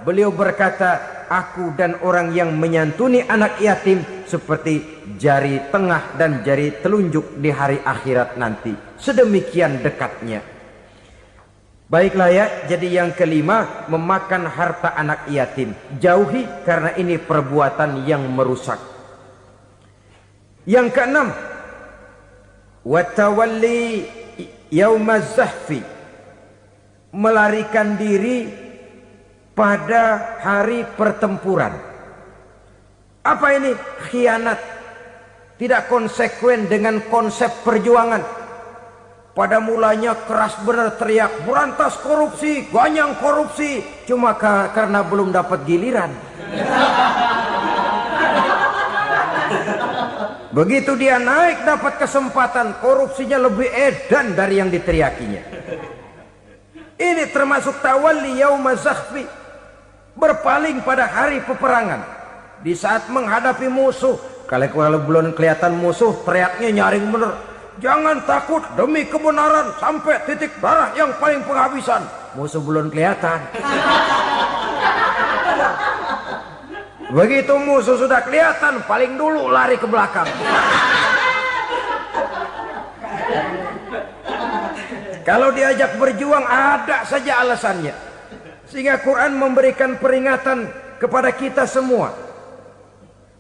Speaker 1: beliau berkata, aku dan orang yang menyantuni anak yatim seperti jari tengah dan jari telunjuk di hari akhirat nanti. Sedemikian dekatnya. Baiklah ya, jadi yang kelima, memakan harta anak yatim. Jauhi karena ini perbuatan yang merusak. Yang keenam, watawalli yaumaz zahfi, melarikan diri pada hari pertempuran. Apa ini? Khianat. Tidak konsekuen dengan konsep perjuangan. Pada mulanya keras benar teriak, berantas korupsi, ganyang korupsi. Cuma karena belum dapat giliran. Begitu dia naik dapat kesempatan, korupsinya lebih edan dari yang diteriakinya. Ini termasuk tawalli yaumaz zahfi, berpaling pada hari peperangan. Di saat menghadapi musuh, kalau belum kelihatan musuh, teriaknya nyaring bener. Jangan takut demi kebenaran sampai titik darah yang paling penghabisan. Musuh belum kelihatan. Begitu musuh sudah kelihatan, paling dulu lari ke belakang. Kalau diajak berjuang ada saja alasannya. Sehingga Quran memberikan peringatan kepada kita semua.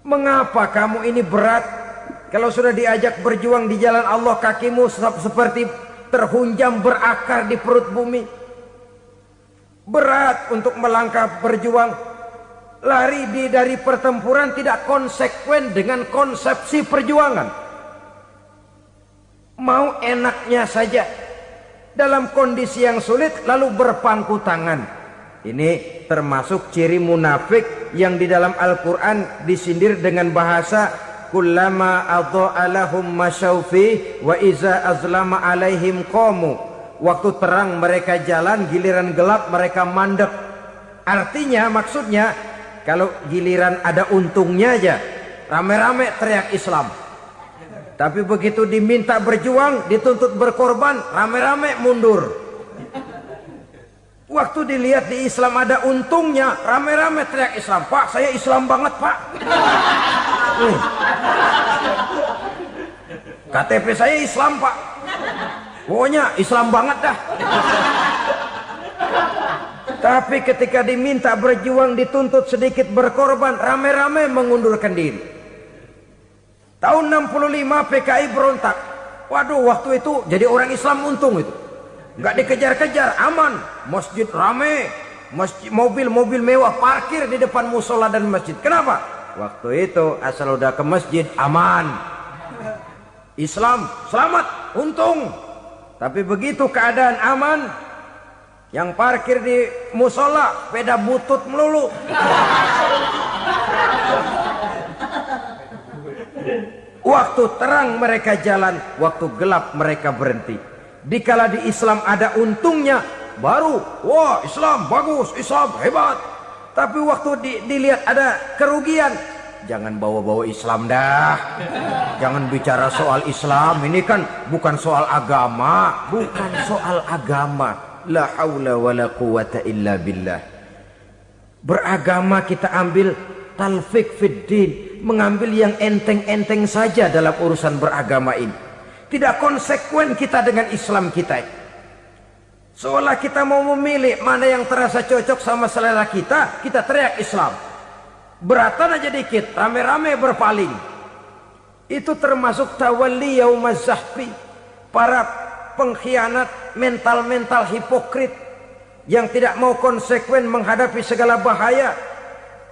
Speaker 1: Mengapa kamu ini berat? Kalau sudah diajak berjuang di jalan Allah, kakimu seperti terhunjam berakar di perut bumi. Berat untuk melangkah berjuang. Lari dari pertempuran tidak konsekuen dengan konsepsi perjuangan. Mau enaknya saja. Dalam kondisi yang sulit lalu berpangku tangan. Ini termasuk ciri munafik yang di dalam Al-Quran disindir dengan bahasa kullama adha'a lahum masyaufi wa iza azlama alaihim qamu. Waktu terang mereka jalan, giliran gelap mereka mandek. Artinya, maksudnya kalau giliran ada untungnya aja rame-rame teriak Islam. Tapi begitu diminta berjuang, dituntut berkorban, rame-rame mundur. Waktu dilihat di Islam ada untungnya, rame-rame teriak Islam. Pak, saya Islam banget, Pak. KTP saya Islam, Pak. Pokoknya Islam banget dah. Tapi ketika diminta berjuang, dituntut sedikit berkorban, rame-rame mengundurkan diri. Tahun 65 PKI berontak. Waduh, waktu itu jadi orang Islam untung itu. Nggak dikejar-kejar, aman. Masjid rame, masjid, mobil-mobil mewah parkir di depan musola dan masjid. Kenapa? Waktu itu asal udah ke masjid aman. Islam selamat, untung. Tapi begitu keadaan aman, yang parkir di musola sepeda butut melulu. Waktu terang mereka jalan, waktu gelap mereka berhenti. Dikala di Islam ada untungnya, baru wah Islam bagus, Islam hebat. Tapi waktu dilihat ada kerugian, jangan bawa-bawa Islam dah. Jangan bicara soal Islam, ini kan bukan soal agama. Bukan soal agama. La haula wa la quwata illa billah. Beragama kita ambil talfik fid din, mengambil yang enteng-enteng saja dalam urusan beragama ini. Tidak konsekuen kita dengan Islam kita. Seolah kita mau memilih mana yang terasa cocok sama selera kita, kita teriak Islam. Beratan aja dikit, rame-rame berpaling. Itu termasuk tawalli yaumaz zahfi. Para pengkhianat, mental-mental hipokrit yang tidak mau konsekuen menghadapi segala bahaya.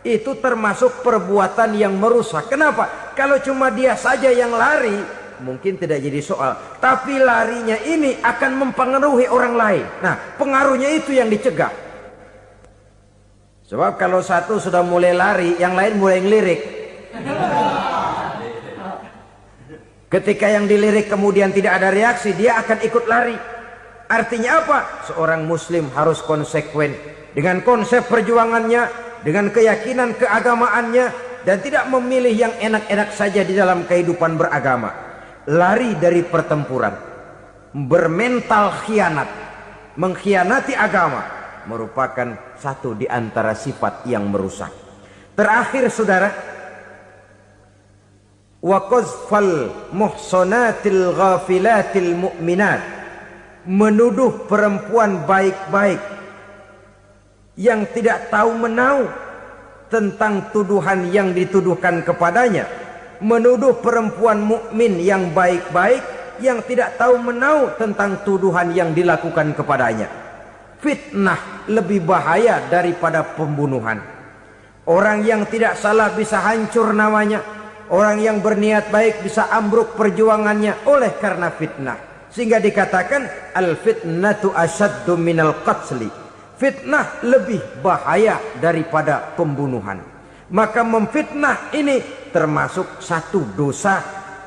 Speaker 1: itu termasuk perbuatan yang merusak. Kenapa? Kalau cuma dia saja yang lari, mungkin tidak jadi soal. Tapi larinya ini akan mempengaruhi orang lain. Nah, pengaruhnya itu yang dicegah. Sebab kalau satu sudah mulai lari, yang lain mulai ngelirik. Ketika yang dilirik kemudian tidak ada reaksi, dia akan ikut lari. Artinya apa? Seorang muslim harus konsekuen dengan konsep perjuangannya, dengan keyakinan keagamaannya, dan tidak memilih yang enak-enak saja di dalam kehidupan beragama. Lari dari pertempuran, bermental khianat, mengkhianati agama, merupakan satu di antara sifat yang merusak. Terakhir saudara, wa qazfal muhsanatil ghafilatil mu'minat, menuduh perempuan baik-baik yang tidak tahu menahu tentang tuduhan yang dituduhkan kepadanya, menuduh perempuan mukmin yang baik-baik yang tidak tahu menahu tentang tuduhan yang dilakukan kepadanya. Fitnah lebih bahaya daripada pembunuhan. Orang yang tidak salah bisa hancur namanya, orang yang berniat baik bisa ambruk perjuangannya oleh karena fitnah. Sehingga dikatakan al-fitnatu asyaddu minal qatli. Fitnah lebih bahaya daripada pembunuhan. Maka memfitnah ini termasuk satu dosa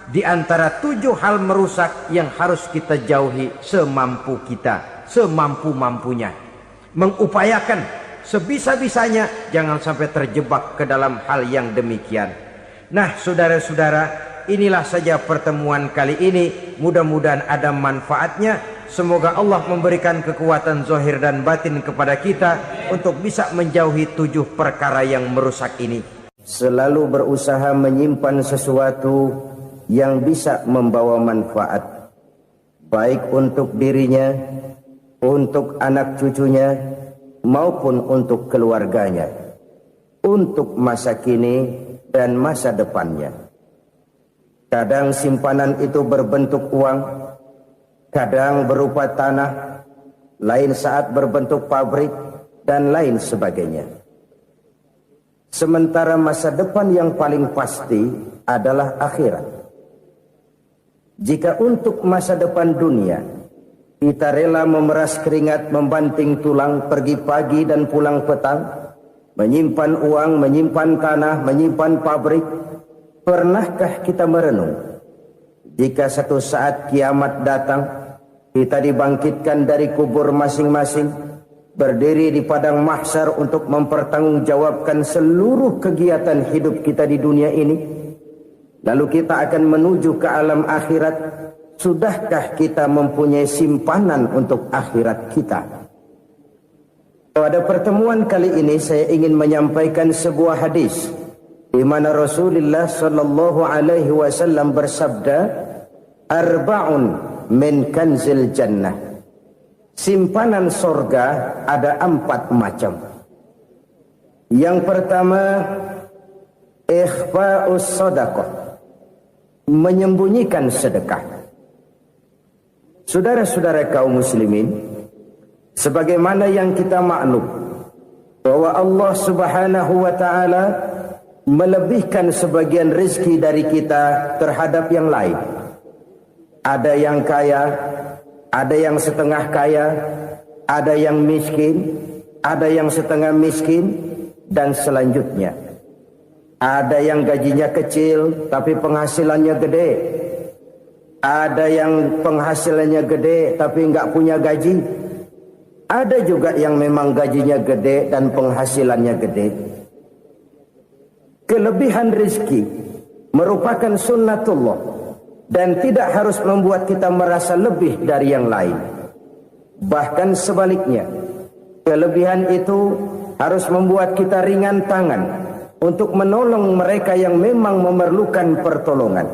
Speaker 1: di antara 7 hal merusak yang harus kita jauhi semampu kita, semampu-mampunya. Mengupayakan sebisa-bisanya jangan sampai terjebak ke dalam hal yang demikian. Nah, saudara-saudara, inilah saja pertemuan kali ini. Mudah-mudahan ada manfaatnya. Semoga Allah memberikan kekuatan zahir dan batin kepada kita untuk bisa menjauhi 7 perkara yang merusak ini. Selalu berusaha menyimpan sesuatu yang bisa membawa manfaat, baik untuk dirinya, untuk anak cucunya, maupun untuk keluarganya, untuk masa kini dan masa depannya. Kadang simpanan itu berbentuk uang, kadang berupa tanah, lain saat berbentuk pabrik, dan lain sebagainya. Sementara masa depan yang paling pasti adalah akhirat. Jika untuk masa depan dunia kita rela memeras keringat, membanting tulang, pergi pagi dan pulang petang, menyimpan uang, menyimpan tanah, menyimpan pabrik, pernahkah kita merenung jika satu saat kiamat datang, kita dibangkitkan dari kubur masing-masing, berdiri di padang mahsyar untuk mempertanggungjawabkan seluruh kegiatan hidup kita di dunia ini, lalu kita akan menuju ke alam akhirat. Sudahkah kita mempunyai simpanan untuk akhirat kita? Pada pertemuan kali ini saya ingin menyampaikan sebuah hadis di mana Rasulullah sallallahu alaihi wasallam bersabda, arba'un min kanzil jannah. Simpanan sorga ada 4 macam. Yang pertama, ikhfa'us sadaqah, menyembunyikan sedekah. Saudara-saudara kaum muslimin, sebagaimana yang kita maklum bahwa Allah Subhanahu wa taala melebihkan sebagian rezeki dari kita terhadap yang lain. Ada yang kaya, ada yang setengah kaya, ada yang miskin, ada yang setengah miskin, dan selanjutnya. Ada yang gajinya kecil tapi penghasilannya gede. Ada yang penghasilannya gede tapi nggak punya gaji. Ada juga yang memang gajinya gede dan penghasilannya gede. Kelebihan rezeki merupakan sunnatullah dan tidak harus membuat kita merasa lebih dari yang lain. Bahkan sebaliknya, kelebihan itu harus membuat kita ringan tangan untuk menolong mereka yang memang memerlukan pertolongan.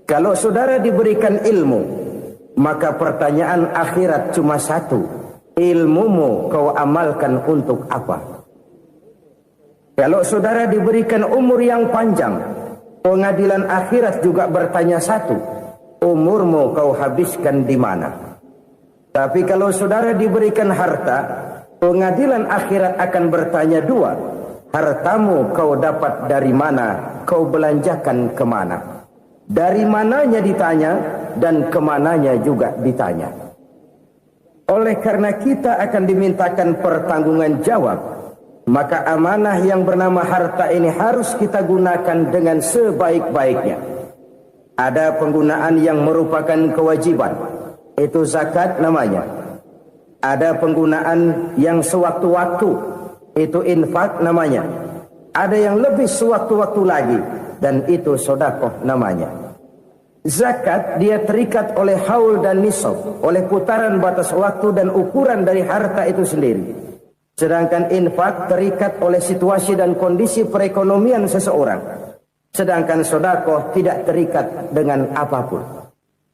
Speaker 1: Kalau saudara diberikan ilmu, maka pertanyaan akhirat cuma satu: ilmumu kau amalkan untuk apa? Kalau saudara diberikan umur yang panjang, pengadilan akhirat juga bertanya satu: umurmu kau habiskan di mana? Tapi kalau saudara diberikan harta, pengadilan akhirat akan bertanya 2: hartamu kau dapat dari mana, kau belanjakan kemana. Dari mananya ditanya, dan kemananya juga ditanya. Oleh karena kita akan dimintakan pertanggungan jawab, maka amanah yang bernama harta ini harus kita gunakan dengan sebaik-baiknya. Ada penggunaan yang merupakan kewajiban, itu zakat namanya. Ada penggunaan yang sewaktu-waktu, itu infak namanya. Ada yang lebih sewaktu-waktu lagi, dan itu sedekah namanya. Zakat dia terikat oleh haul dan nisab, oleh putaran batas waktu dan ukuran dari harta itu sendiri. Sedangkan infak terikat oleh situasi dan kondisi perekonomian seseorang. Sedangkan sedekah tidak terikat dengan apapun.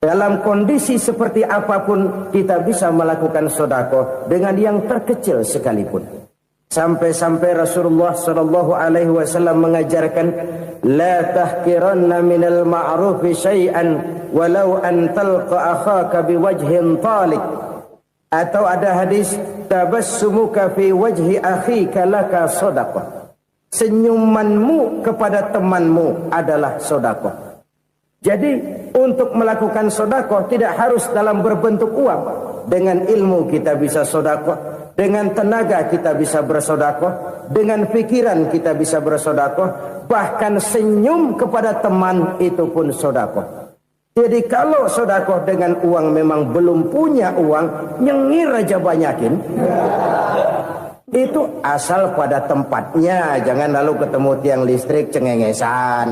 Speaker 1: Dalam kondisi seperti apapun kita bisa melakukan sedekah dengan yang terkecil sekalipun. Sampai-sampai Rasulullah sallallahu alaihi wasallam mengajarkan, la tahqiranna minal ma'rufi syai'an walau an talqa akhaka biwajhin talik. Atau ada hadis, tabassumuka fi wajhi akhika laka sedekah. Senyumanmu kepada temanmu adalah sedekah. Jadi untuk melakukan sedekah tidak harus dalam berbentuk uang. Dengan ilmu kita bisa sedekah. Dengan tenaga kita bisa bersedekah, dengan pikiran kita bisa bersedekah, bahkan senyum kepada teman itu pun sedekah. Jadi kalau sedekah dengan uang memang belum punya uang, nyengir aja banyakin. Itu asal pada tempatnya, jangan lalu ketemu tiang listrik cengengesan.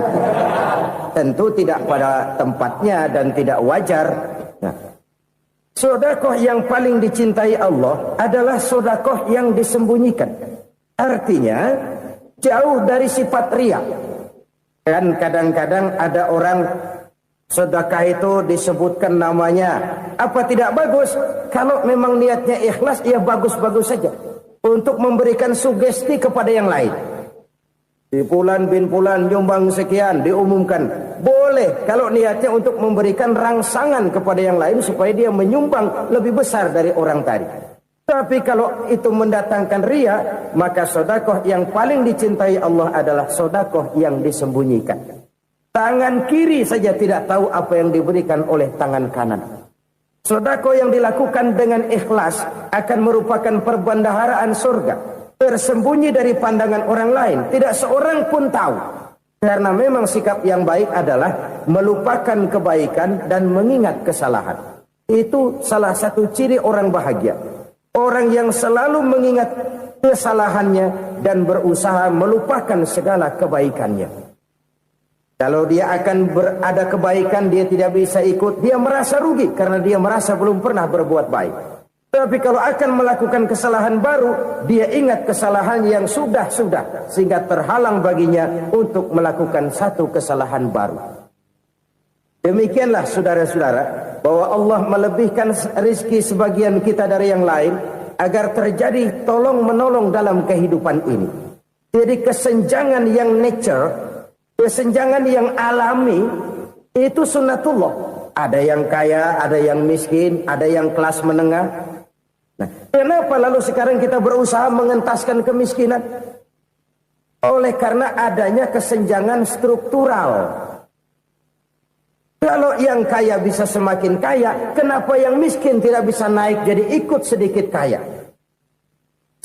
Speaker 1: Tentu tidak pada tempatnya dan tidak wajar. Nah, sedekah yang paling dicintai Allah adalah sedekah yang disembunyikan. Artinya jauh dari sifat riya. Kan kadang-kadang ada orang sedekah itu disebutkan namanya. Apa tidak bagus? Kalau memang niatnya ikhlas, ya bagus-bagus saja. Untuk memberikan sugesti kepada yang lain. Di Fulan bin Fulan nyumbang sekian, diumumkan. Boleh kalau niatnya untuk memberikan rangsangan kepada yang lain supaya dia menyumbang lebih besar dari orang tadi. Tapi kalau itu mendatangkan riya, maka sedekah yang paling dicintai Allah adalah sedekah yang disembunyikan. Tangan kiri saja tidak tahu apa yang diberikan oleh tangan kanan. Sedekah yang dilakukan dengan ikhlas akan merupakan perbendaharaan surga. Tersembunyi dari pandangan orang lain, tidak seorang pun tahu. Karena memang sikap yang baik adalah melupakan kebaikan dan mengingat kesalahan. Itu salah satu ciri orang bahagia. Orang yang selalu mengingat kesalahannya dan berusaha melupakan segala kebaikannya. Kalau dia akan berada kebaikan, dia tidak bisa ikut, dia merasa rugi karena dia merasa belum pernah berbuat baik. Tapi kalau akan melakukan kesalahan baru, dia ingat kesalahan yang sudah-sudah, sehingga terhalang baginya untuk melakukan satu kesalahan baru. Demikianlah saudara-saudara, bahwa Allah melebihkan rizki sebagian kita dari yang lain, agar terjadi tolong-menolong dalam kehidupan ini. Jadi kesenjangan yang nature, kesenjangan yang alami, itu sunnatullah. Ada yang kaya, ada yang miskin, ada yang kelas menengah. Nah, kenapa lalu sekarang kita berusaha mengentaskan kemiskinan? Oleh karena adanya kesenjangan struktural. Kalau yang kaya bisa semakin kaya, kenapa yang miskin tidak bisa naik jadi ikut sedikit kaya?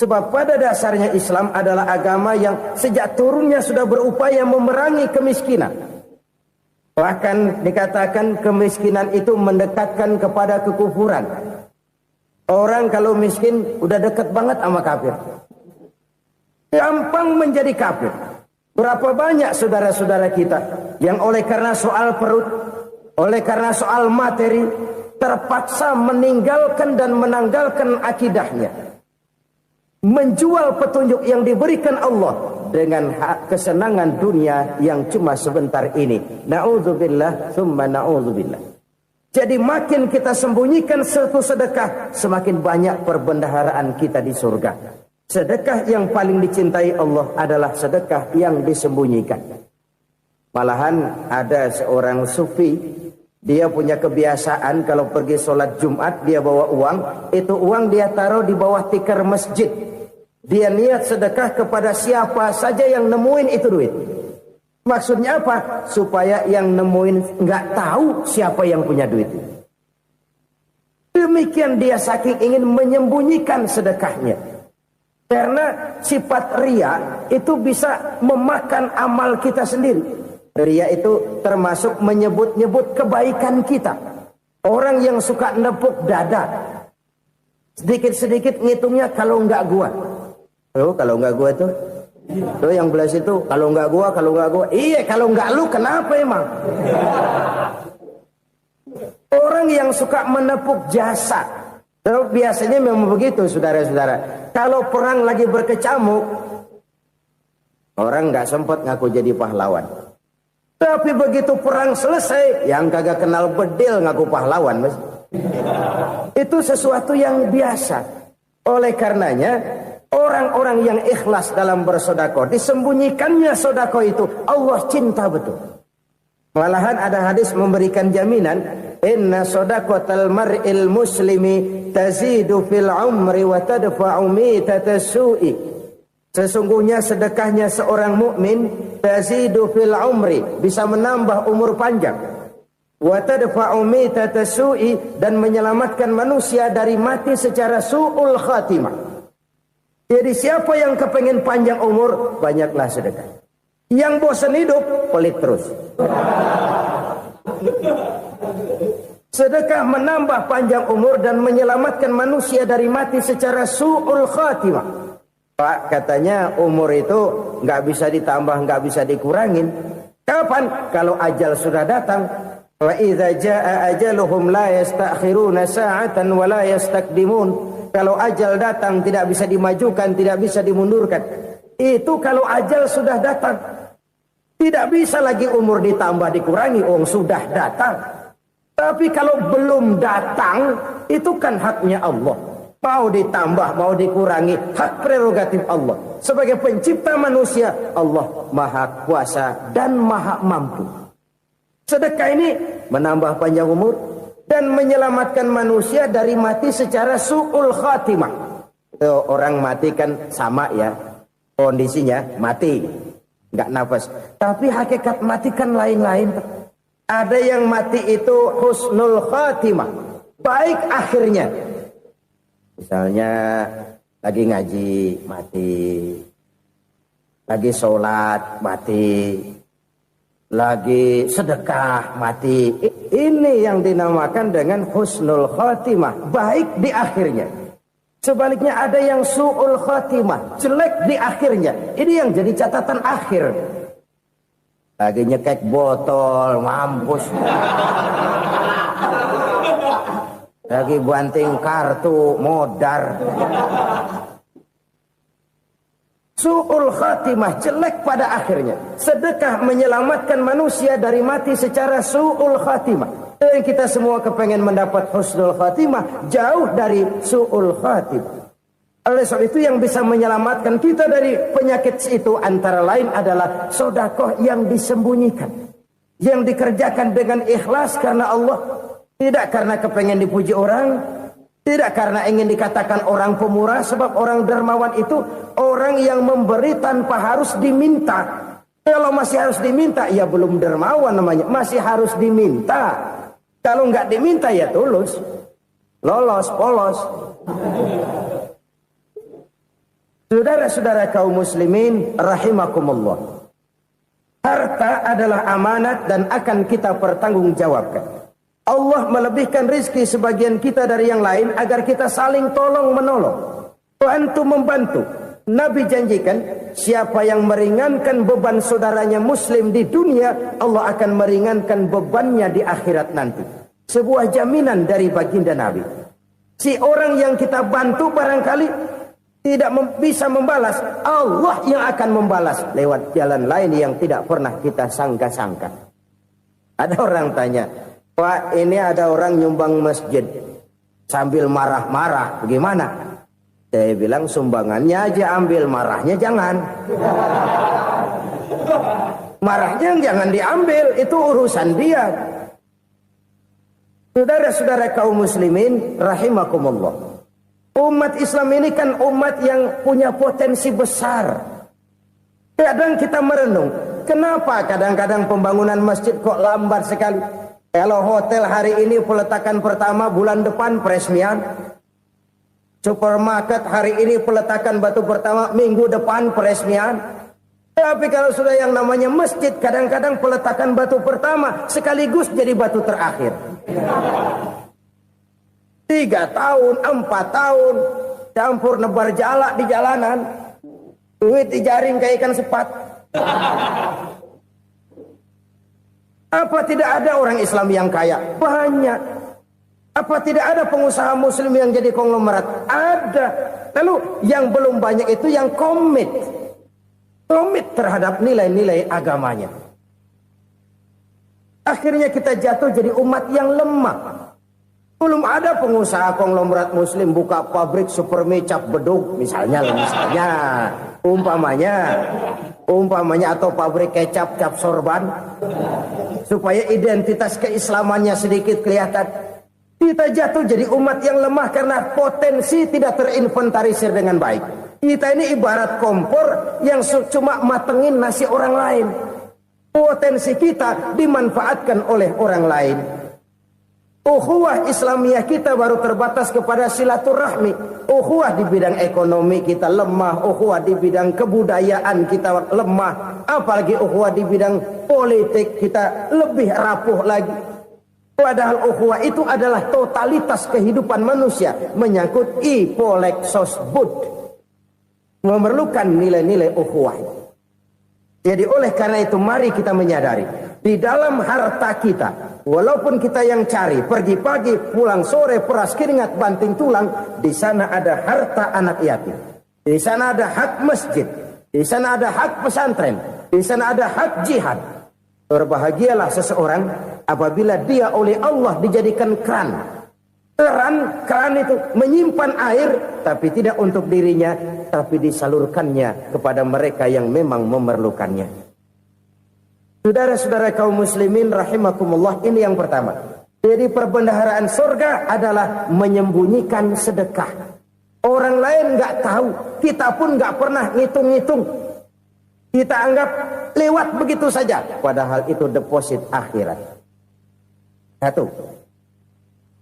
Speaker 1: Sebab pada dasarnya Islam adalah agama yang sejak turunnya sudah berupaya memerangi kemiskinan. Bahkan dikatakan kemiskinan itu mendekatkan kepada kekufuran. Orang kalau miskin udah dekat banget sama kafir. Gampang menjadi kafir. Berapa banyak saudara-saudara kita yang oleh karena soal perut, oleh karena soal materi, terpaksa meninggalkan dan menanggalkan akidahnya. Menjual petunjuk yang diberikan Allah dengan kesenangan dunia yang cuma sebentar ini. Na'udzubillah, thumma na'udzubillah. Jadi makin kita sembunyikan satu sedekah, semakin banyak perbendaharaan kita di surga. Sedekah yang paling dicintai Allah adalah sedekah yang disembunyikan. Malahan ada seorang sufi, dia punya kebiasaan kalau pergi sholat Jumat dia bawa uang, itu uang dia taruh di bawah tikar masjid.
Speaker 2: Dia niat sedekah kepada siapa saja yang nemuin itu duit. Maksudnya apa? Supaya yang nemuin nggak tahu siapa yang punya duit. Demikian dia saking ingin menyembunyikan sedekahnya. Karena sifat riya itu bisa memakan amal kita sendiri. Riya itu termasuk menyebut-nyebut kebaikan kita. Orang yang suka nepuk dada, sedikit-sedikit ngitungnya kalau nggak gua. Oh, kalau nggak gua tuh yang belah situ, kalau nggak gua. Iya, kalau nggak lu kenapa emang? Orang yang suka menepuk jasa, biasanya memang begitu, saudara-saudara. Kalau perang lagi berkecamuk, orang nggak sempat ngaku jadi pahlawan. Tapi begitu perang selesai, yang kagak kenal bedil ngaku pahlawan, mas. Itu sesuatu yang biasa. Oleh karenanya, orang-orang yang ikhlas dalam bersedekah, disembunyikannya sedekah itu, Allah cinta betul. Malahan ada hadis memberikan jaminan, inna sadaqatal mar'il muslimi tazidu fil umri wa tadfa'u mitatas su'i. Sesungguhnya sedekahnya seorang mukmin tazidu fil umri, bisa menambah umur panjang. Wa tadfa'u mitatas su'i, dan menyelamatkan manusia dari mati secara su'ul khatimah. Jadi siapa yang kepengen panjang umur, banyaklah sedekah. Yang bosan hidup, pelit terus. Sedekah menambah panjang umur dan menyelamatkan manusia dari mati secara su'ul khatimah. Pak, katanya umur itu nggak bisa ditambah, nggak bisa dikurangin. Kapan? Kalau ajal sudah datang. Wa idza jaa ajaluhum la yastakhiruna sa'atan wa la yastakdimun. Kalau ajal datang tidak bisa dimajukan, tidak bisa dimundurkan. Itu kalau ajal sudah datang. Tidak bisa lagi umur ditambah dikurangi, sudah datang. Tapi kalau belum datang, itu kan haknya Allah. Mau ditambah, mau dikurangi, hak prerogatif Allah. Sebagai pencipta manusia, Allah Maha Kuasa dan Maha Mampu. Sedekah ini menambah panjang umur dan menyelamatkan manusia dari mati secara su'ul khatimah. Orang mati kan sama ya, kondisinya mati, nggak nafas. Tapi hakikat mati kan lain-lain. Ada yang mati itu husnul khatimah, baik akhirnya. Misalnya lagi ngaji mati, lagi sholat mati, lagi sedekah mati. Ini yang dinamakan dengan husnul khatimah, baik di akhirnya. Sebaliknya ada yang su'ul khatimah, jelek di akhirnya. Ini yang jadi catatan akhir. Lagi nyekek botol, mampus. Lagi banting kartu, modar. Su'ul khatimah, jelek pada akhirnya. Sedekah menyelamatkan manusia dari mati secara su'ul khatimah. Dan kita semua kepengen mendapat husnul khatimah, jauh dari su'ul khatimah. Oleh sebab itu yang bisa menyelamatkan kita dari penyakit itu antara lain adalah sedekah yang disembunyikan. Yang dikerjakan dengan ikhlas karena Allah. Tidak karena kepengen dipuji orang. Tidak karena ingin dikatakan orang pemurah. Sebab orang dermawan itu orang yang memberi tanpa harus diminta. Kalau masih harus diminta, ya belum dermawan namanya. Masih harus diminta. Kalau nggak diminta ya tulus. Lolos, polos. Saudara-saudara kaum muslimin rahimakumullah. Harta adalah amanat dan akan kita pertanggungjawabkan. Allah melebihkan rizki sebagian kita dari yang lain agar kita saling tolong menolong. Bantu membantu. Nabi janjikan siapa yang meringankan beban saudaranya muslim di dunia, Allah akan meringankan bebannya di akhirat nanti. Sebuah jaminan dari baginda Nabi. Si orang yang kita bantu barangkali tidak bisa membalas, Allah yang akan membalas lewat jalan lain yang tidak pernah kita sangka-sangka. Ada orang tanya, Pak, ini ada orang nyumbang masjid sambil marah-marah, bagaimana? Saya bilang sumbangannya aja ambil, marahnya jangan. Marahnya jangan diambil, itu urusan dia. Saudara-saudara kaum muslimin rahimakumullah. Umat Islam ini kan umat yang punya potensi besar. Kadang kita merenung, kenapa kadang-kadang pembangunan masjid kok lambat sekali? Kalau hotel hari ini peletakan pertama, bulan depan peresmian. Supermarket hari ini peletakan batu pertama, minggu depan peresmian. Tapi kalau sudah yang namanya masjid, kadang-kadang peletakan batu pertama sekaligus jadi batu terakhir. 3 tahun, 4 tahun, campur nebar jalak di jalanan, duit dijaring kayak ikan sepat. Apa tidak ada orang Islam yang kaya? Banyak. Apa tidak ada pengusaha muslim yang jadi konglomerat? Ada. Lalu yang belum banyak itu yang komit terhadap nilai-nilai agamanya. Akhirnya kita jatuh jadi umat yang lemah. Belum ada pengusaha konglomerat muslim buka pabrik supermi cap beduk misalnya umpamanya atau pabrik kecap cap sorban supaya identitas keislamannya sedikit kelihatan. Kita jatuh jadi umat yang lemah karena potensi tidak terinventarisir dengan baik. Kita ini ibarat kompor yang cuma matengin nasi orang lain. Potensi kita dimanfaatkan oleh orang lain. Ukhuwah Islamiyah kita baru terbatas kepada silaturahmi. Ukhuwah di bidang ekonomi kita lemah. Ukhuwah di bidang kebudayaan kita lemah. Apalagi ukhuwah di bidang politik kita lebih rapuh lagi. Padahal ukhuwah itu adalah totalitas kehidupan manusia. Menyangkut ipolek sosbud. Memerlukan nilai-nilai ukhuwah. Jadi oleh karena itu mari kita menyadari. Di dalam harta kita, walaupun kita yang cari, pergi pagi, pulang sore, peras keringat, banting tulang, di sana ada harta anak yatim. Di sana ada hak masjid. Di sana ada hak pesantren. Di sana ada hak jihad. Berbahagialah seseorang apabila dia oleh Allah dijadikan keran. Keran itu menyimpan air, tapi tidak untuk dirinya, tapi disalurkannya kepada mereka yang memang memerlukannya. Saudara-saudara kaum muslimin rahimakumullah, ini yang pertama. Jadi perbendaharaan surga adalah menyembunyikan sedekah. Orang lain nggak tahu, kita pun nggak pernah ngitung-ngitung. Kita anggap lewat begitu saja, padahal itu deposit akhirat. Satu.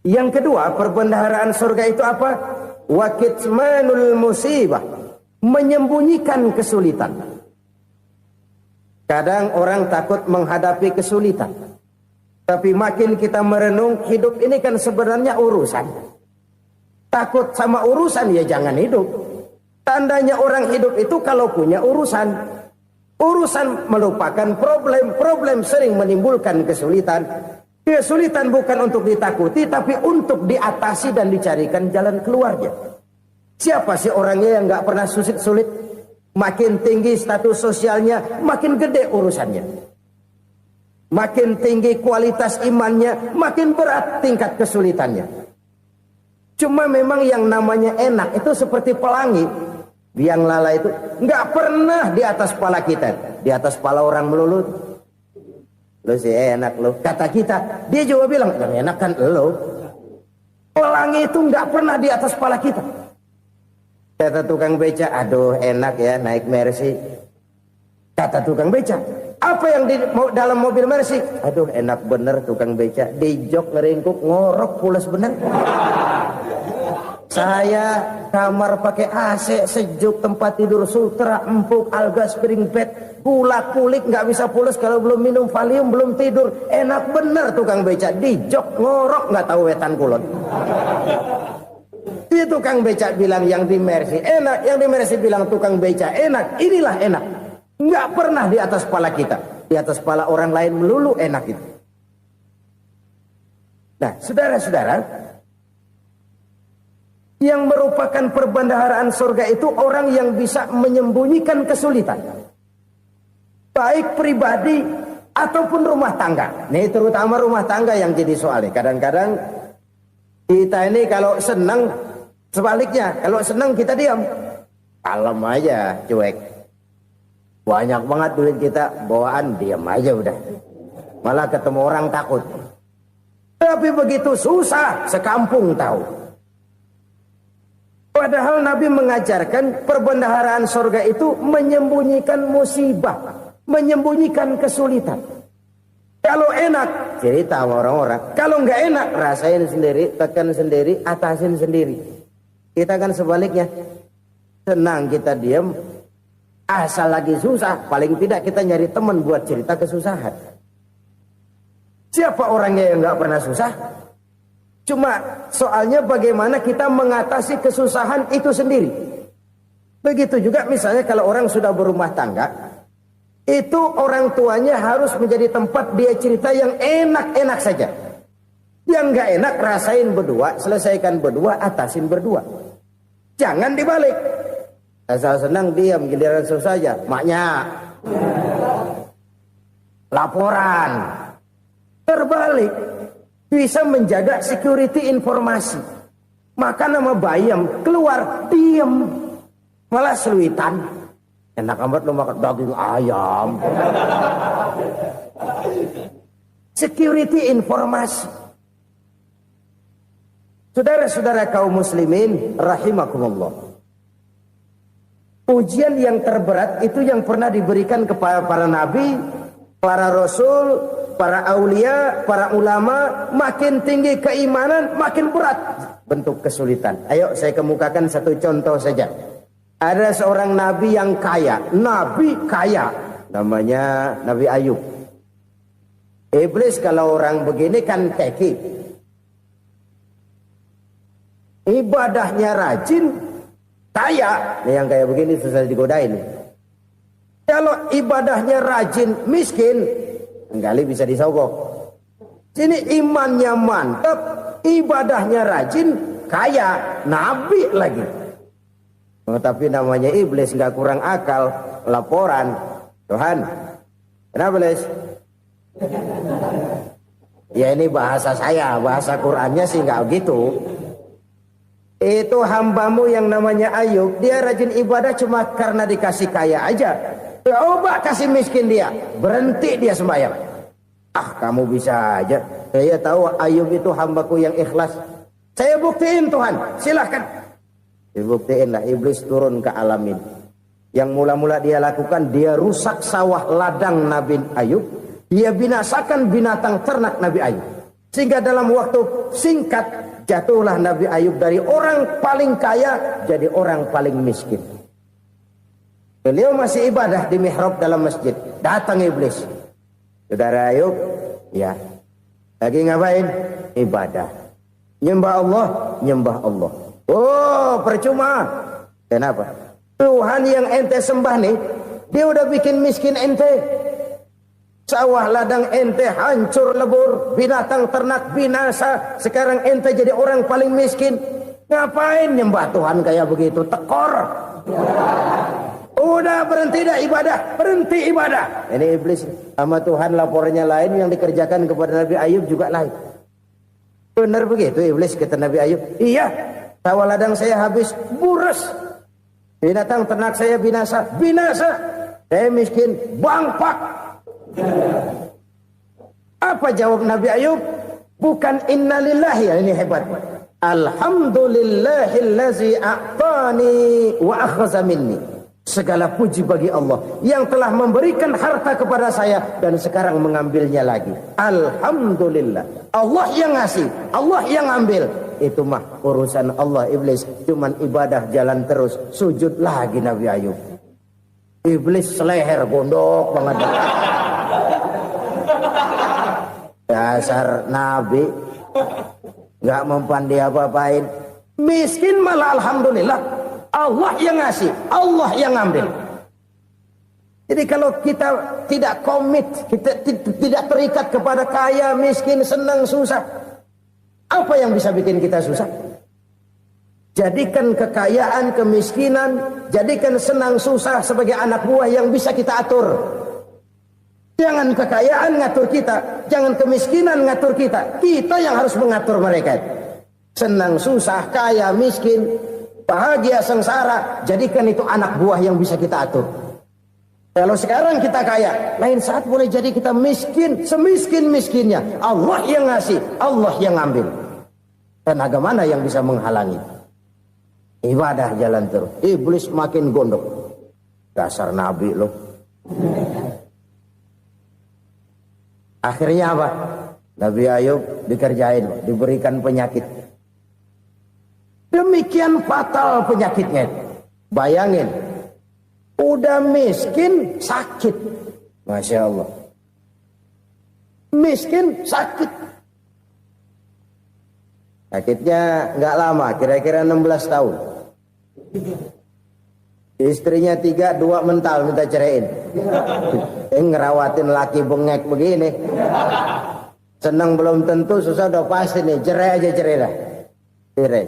Speaker 2: Yang kedua, perbendaharaan surga itu apa? Wa kitmanul musibah, menyembunyikan kesulitan. Kadang orang takut menghadapi kesulitan. Tapi makin kita merenung, hidup ini kan sebenarnya urusan. Takut sama urusan, ya jangan hidup. Tandanya orang hidup itu kalau punya urusan. Urusan melupakan problem. Problem sering menimbulkan kesulitan. Kesulitan bukan untuk ditakuti, tapi untuk diatasi dan dicarikan jalan keluarnya. Siapa sih orangnya yang gak pernah sulit-sulit? Makin tinggi status sosialnya, makin gede urusannya. Makin tinggi kualitas imannya, makin berat tingkat kesulitannya. Cuma memang yang namanya enak itu seperti pelangi. Biang lala itu nggak pernah di atas kepala kita, di atas kepala orang melulu. Lo sih enak lo, kata kita. Dia juga bilang yang enak kan lo. Pelangi itu nggak pernah di atas kepala kita. Kata tukang beca, aduh enak ya naik Mercy. Kata tukang beca, apa yang di dalam mobil Mercy? Aduh enak bener tukang beca, di jok ngeringkuk ngorok pulas bener. Saya kamar pakai AC sejuk, tempat tidur sutra, empuk, alga, spring bed, kulak kulik nggak bisa pulas kalau belum minum Valium, belum tidur. Enak bener tukang beca, di jok ngorok nggak tahu wetan kulon. Itu tukang beca bilang yang di Mercy enak, yang di Mercy bilang tukang beca enak. Inilah enak. Nggak pernah di atas kepala kita, di atas kepala orang lain melulu enak itu. Nah, saudara-saudara, yang merupakan perbendaharaan surga itu orang yang bisa menyembunyikan kesulitan, baik pribadi ataupun rumah tangga. Nih terutama rumah tangga yang jadi soalnya. Kadang-kadang kita ini kalau senang, sebaliknya kalau senang kita diam, kalem aja, cuek. Banyak banget duit kita bawaan, diam aja udah. Malah ketemu orang takut. Tapi begitu susah, sekampung tahu. Padahal Nabi mengajarkan perbendaharaan surga itu menyembunyikan musibah, menyembunyikan kesulitan. Kalau enak, cerita sama orang-orang. Kalau nggak enak, rasain sendiri, tekan sendiri, atasin sendiri. Kita kan sebaliknya. Senang kita diam, asal lagi susah, paling tidak kita nyari teman buat cerita kesusahan. Siapa orangnya yang nggak pernah susah? Cuma soalnya bagaimana kita mengatasi kesusahan itu sendiri. Begitu juga misalnya kalau orang sudah berumah tangga, itu orang tuanya harus menjadi tempat dia cerita yang enak-enak saja. Yang nggak enak rasain berdua, selesaikan berdua, atasin berdua. Jangan dibalik. Asal senang diam, giliran susah saja. Maknya laporan. Terbalik. Bisa menjaga security informasi. Maka nama bayam keluar diam. Malah seluitan. Enak amat lo makan daging ayam. Security informasi. Saudara-saudara kaum muslimin rahimakumullah. Ujian yang terberat itu yang pernah diberikan kepada para nabi, para rasul, para aulia, para ulama. Makin tinggi keimanan, makin berat bentuk kesulitan. Ayo saya kemukakan satu contoh saja. Ada seorang nabi yang kaya, nabi kaya, namanya Nabi Ayub. Iblis kalau orang begini kan keki, ibadahnya rajin, kaya. Nih yang kayak begini susah digodain. Kalau ibadahnya rajin, miskin, kali bisa disogok. Sini imannya mantap, ibadahnya rajin, kaya, nabi lagi. Tapi namanya iblis nggak kurang akal. Laporan, Tuhan, kenapa Les? Ya ini bahasa saya, bahasa Qurannya sih nggak gitu. Itu hambamu yang namanya Ayub, dia rajin ibadah cuma karena dikasih kaya aja. Coba kasih miskin dia, berhenti dia sembahyang. Ah, kamu bisa aja. Saya tahu Ayub itu hambaku yang ikhlas. Saya buktiin Tuhan, silahkan. Dibuktiinlah, iblis turun ke alamin. Yang mula-mula dia lakukan, dia rusak sawah ladang Nabi Ayub. Dia binasakan binatang ternak Nabi Ayub. Sehingga dalam waktu singkat, jatuhlah Nabi Ayub dari orang paling kaya jadi orang paling miskin. Beliau masih ibadah di mihrab dalam masjid. Datang iblis. Saudara Ayub, ya, lagi ngapain? Ibadah. Nyembah Allah, nyembah Allah. Oh, percuma. Kenapa? Tuhan yang ente sembah nih, dia udah bikin miskin ente. Sawah ladang ente hancur lebur, binatang ternak binasa. Sekarang ente jadi orang paling miskin. Ngapain nyembah Tuhan kayak begitu? Tekor. Udah berhenti dah ibadah, berhenti ibadah. Ini iblis sama Tuhan laporannya lain, yang dikerjakan kepada Nabi Ayub juga lain. Benar begitu iblis kata Nabi Ayub? Iya. Sawah ladang saya habis, buras. Binatang ternak saya binasa, binasa. Saya miskin, bangpak. Apa jawab Nabi Ayub? Bukan innalillahi, ini hebat. Alhamdulillahillazi a'tani wa akhza minni. Segala puji bagi Allah yang telah memberikan harta kepada saya dan sekarang mengambilnya lagi. Alhamdulillah. Allah yang ngasih, Allah yang ambil. Itu mah urusan Allah. Iblis cuman ibadah jalan terus, sujud lagi Nabi Ayub. Iblis seleher gondok banget. Dasar Nabi nggak mempan dia apa-apain. Miskin malah alhamdulillah. Allah yang ngasih, Allah yang ambil. Jadi kalau kita tidak komit, kita tidak terikat kepada kaya, miskin, senang, susah, apa yang bisa bikin kita susah? Jadikan kekayaan, kemiskinan, jadikan senang, susah sebagai anak buah yang bisa kita atur. Jangan kekayaan ngatur kita, jangan kemiskinan ngatur kita. Kita yang harus mengatur mereka. Senang, susah, kaya, miskin, bahagia, sengsara, jadikan itu anak buah yang bisa kita atur. Kalau sekarang kita kaya, lain saat boleh jadi kita miskin, semiskin-miskinnya. Allah yang ngasih, Allah yang ngambil. Tenaga mana yang bisa menghalangi? Ibadah jalan terus. Iblis makin gondok. Dasar Nabi loh. Akhirnya apa? Nabi Ayub dikerjain, diberikan penyakit. Demikian fatal penyakitnya. Bayangin, udah miskin sakit. Masya Allah. Miskin sakit. Sakitnya nggak lama, kira-kira 16 tahun. Istrinya 3, 2 mental minta ceraiin. Ngerawatin laki bengek begini. Senang belum tentu, susah udah pasti nih. Cerai aja, cerai dah. Cerai.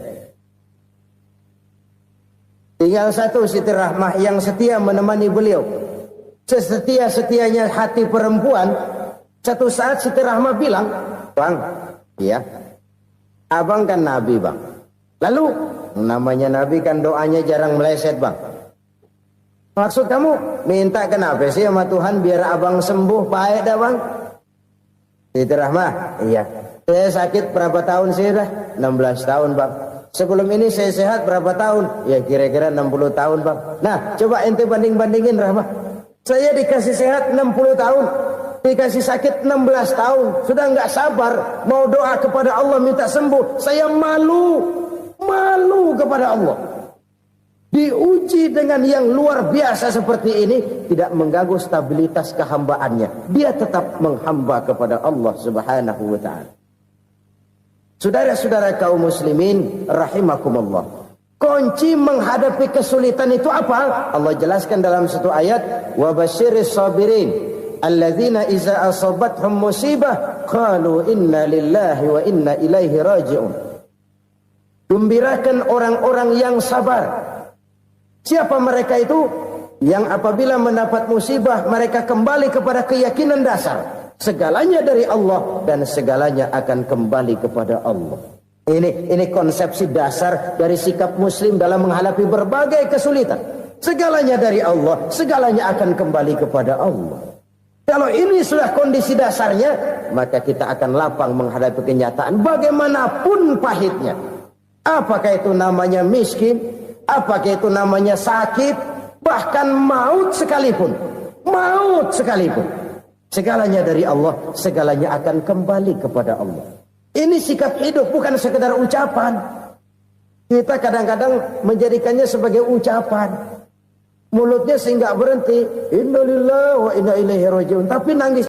Speaker 2: Tinggal satu Siti Rahmah yang setia menemani beliau. Sesetia-setianya hati perempuan. Satu saat Siti Rahmah bilang, "Bang, iya, abang kan Nabi, Bang. Lalu, namanya Nabi kan doanya jarang meleset, Bang. Maksud kamu minta kenapa sih sama Tuhan biar abang sembuh baik dah, Bang?" Siti Rahmah, iya. Saya sakit berapa tahun sih dah? 16 tahun, Bang. Sebelum ini saya sehat berapa tahun? Ya kira-kira 60 tahun, Bang. Nah, coba ente banding-bandingin, Rahmah. Saya dikasih sehat 60 tahun. Dikasih sakit 16 tahun. Sudah nggak sabar mau doa kepada Allah minta sembuh. Saya malu kepada Allah. Diuji dengan yang luar biasa seperti ini, tidak mengganggu stabilitas kehambaannya. Dia tetap menghamba kepada Allah Subhanahu wa ta'ala. Saudara-saudara kaum muslimin rahimakumullah. Kunci menghadapi kesulitan itu apa? Allah jelaskan dalam satu ayat, wa basyiris sabirin alladzina iza asabathum musibah qalu inna lillahi wa inna ilaihi raji'un. Gembirakan orang-orang yang sabar. Siapa mereka itu? Yang apabila mendapat musibah mereka kembali kepada keyakinan dasar. Segalanya dari Allah dan segalanya akan kembali kepada Allah. Ini konsepsi dasar dari sikap muslim dalam menghadapi berbagai kesulitan. Segalanya dari Allah, segalanya akan kembali kepada Allah. Kalau ini sudah kondisi dasarnya, maka kita akan lapang menghadapi kenyataan bagaimanapun pahitnya. Apakah itu namanya miskin? Apakah itu namanya sakit? Bahkan maut sekalipun. Maut sekalipun. Segalanya dari Allah, segalanya akan kembali kepada Allah. Ini sikap hidup, bukan sekedar ucapan. Kita kadang-kadang menjadikannya sebagai ucapan. Mulutnya sehingga berhenti. Innalillahi wa inna ilaihi raji'un. Tapi nangis.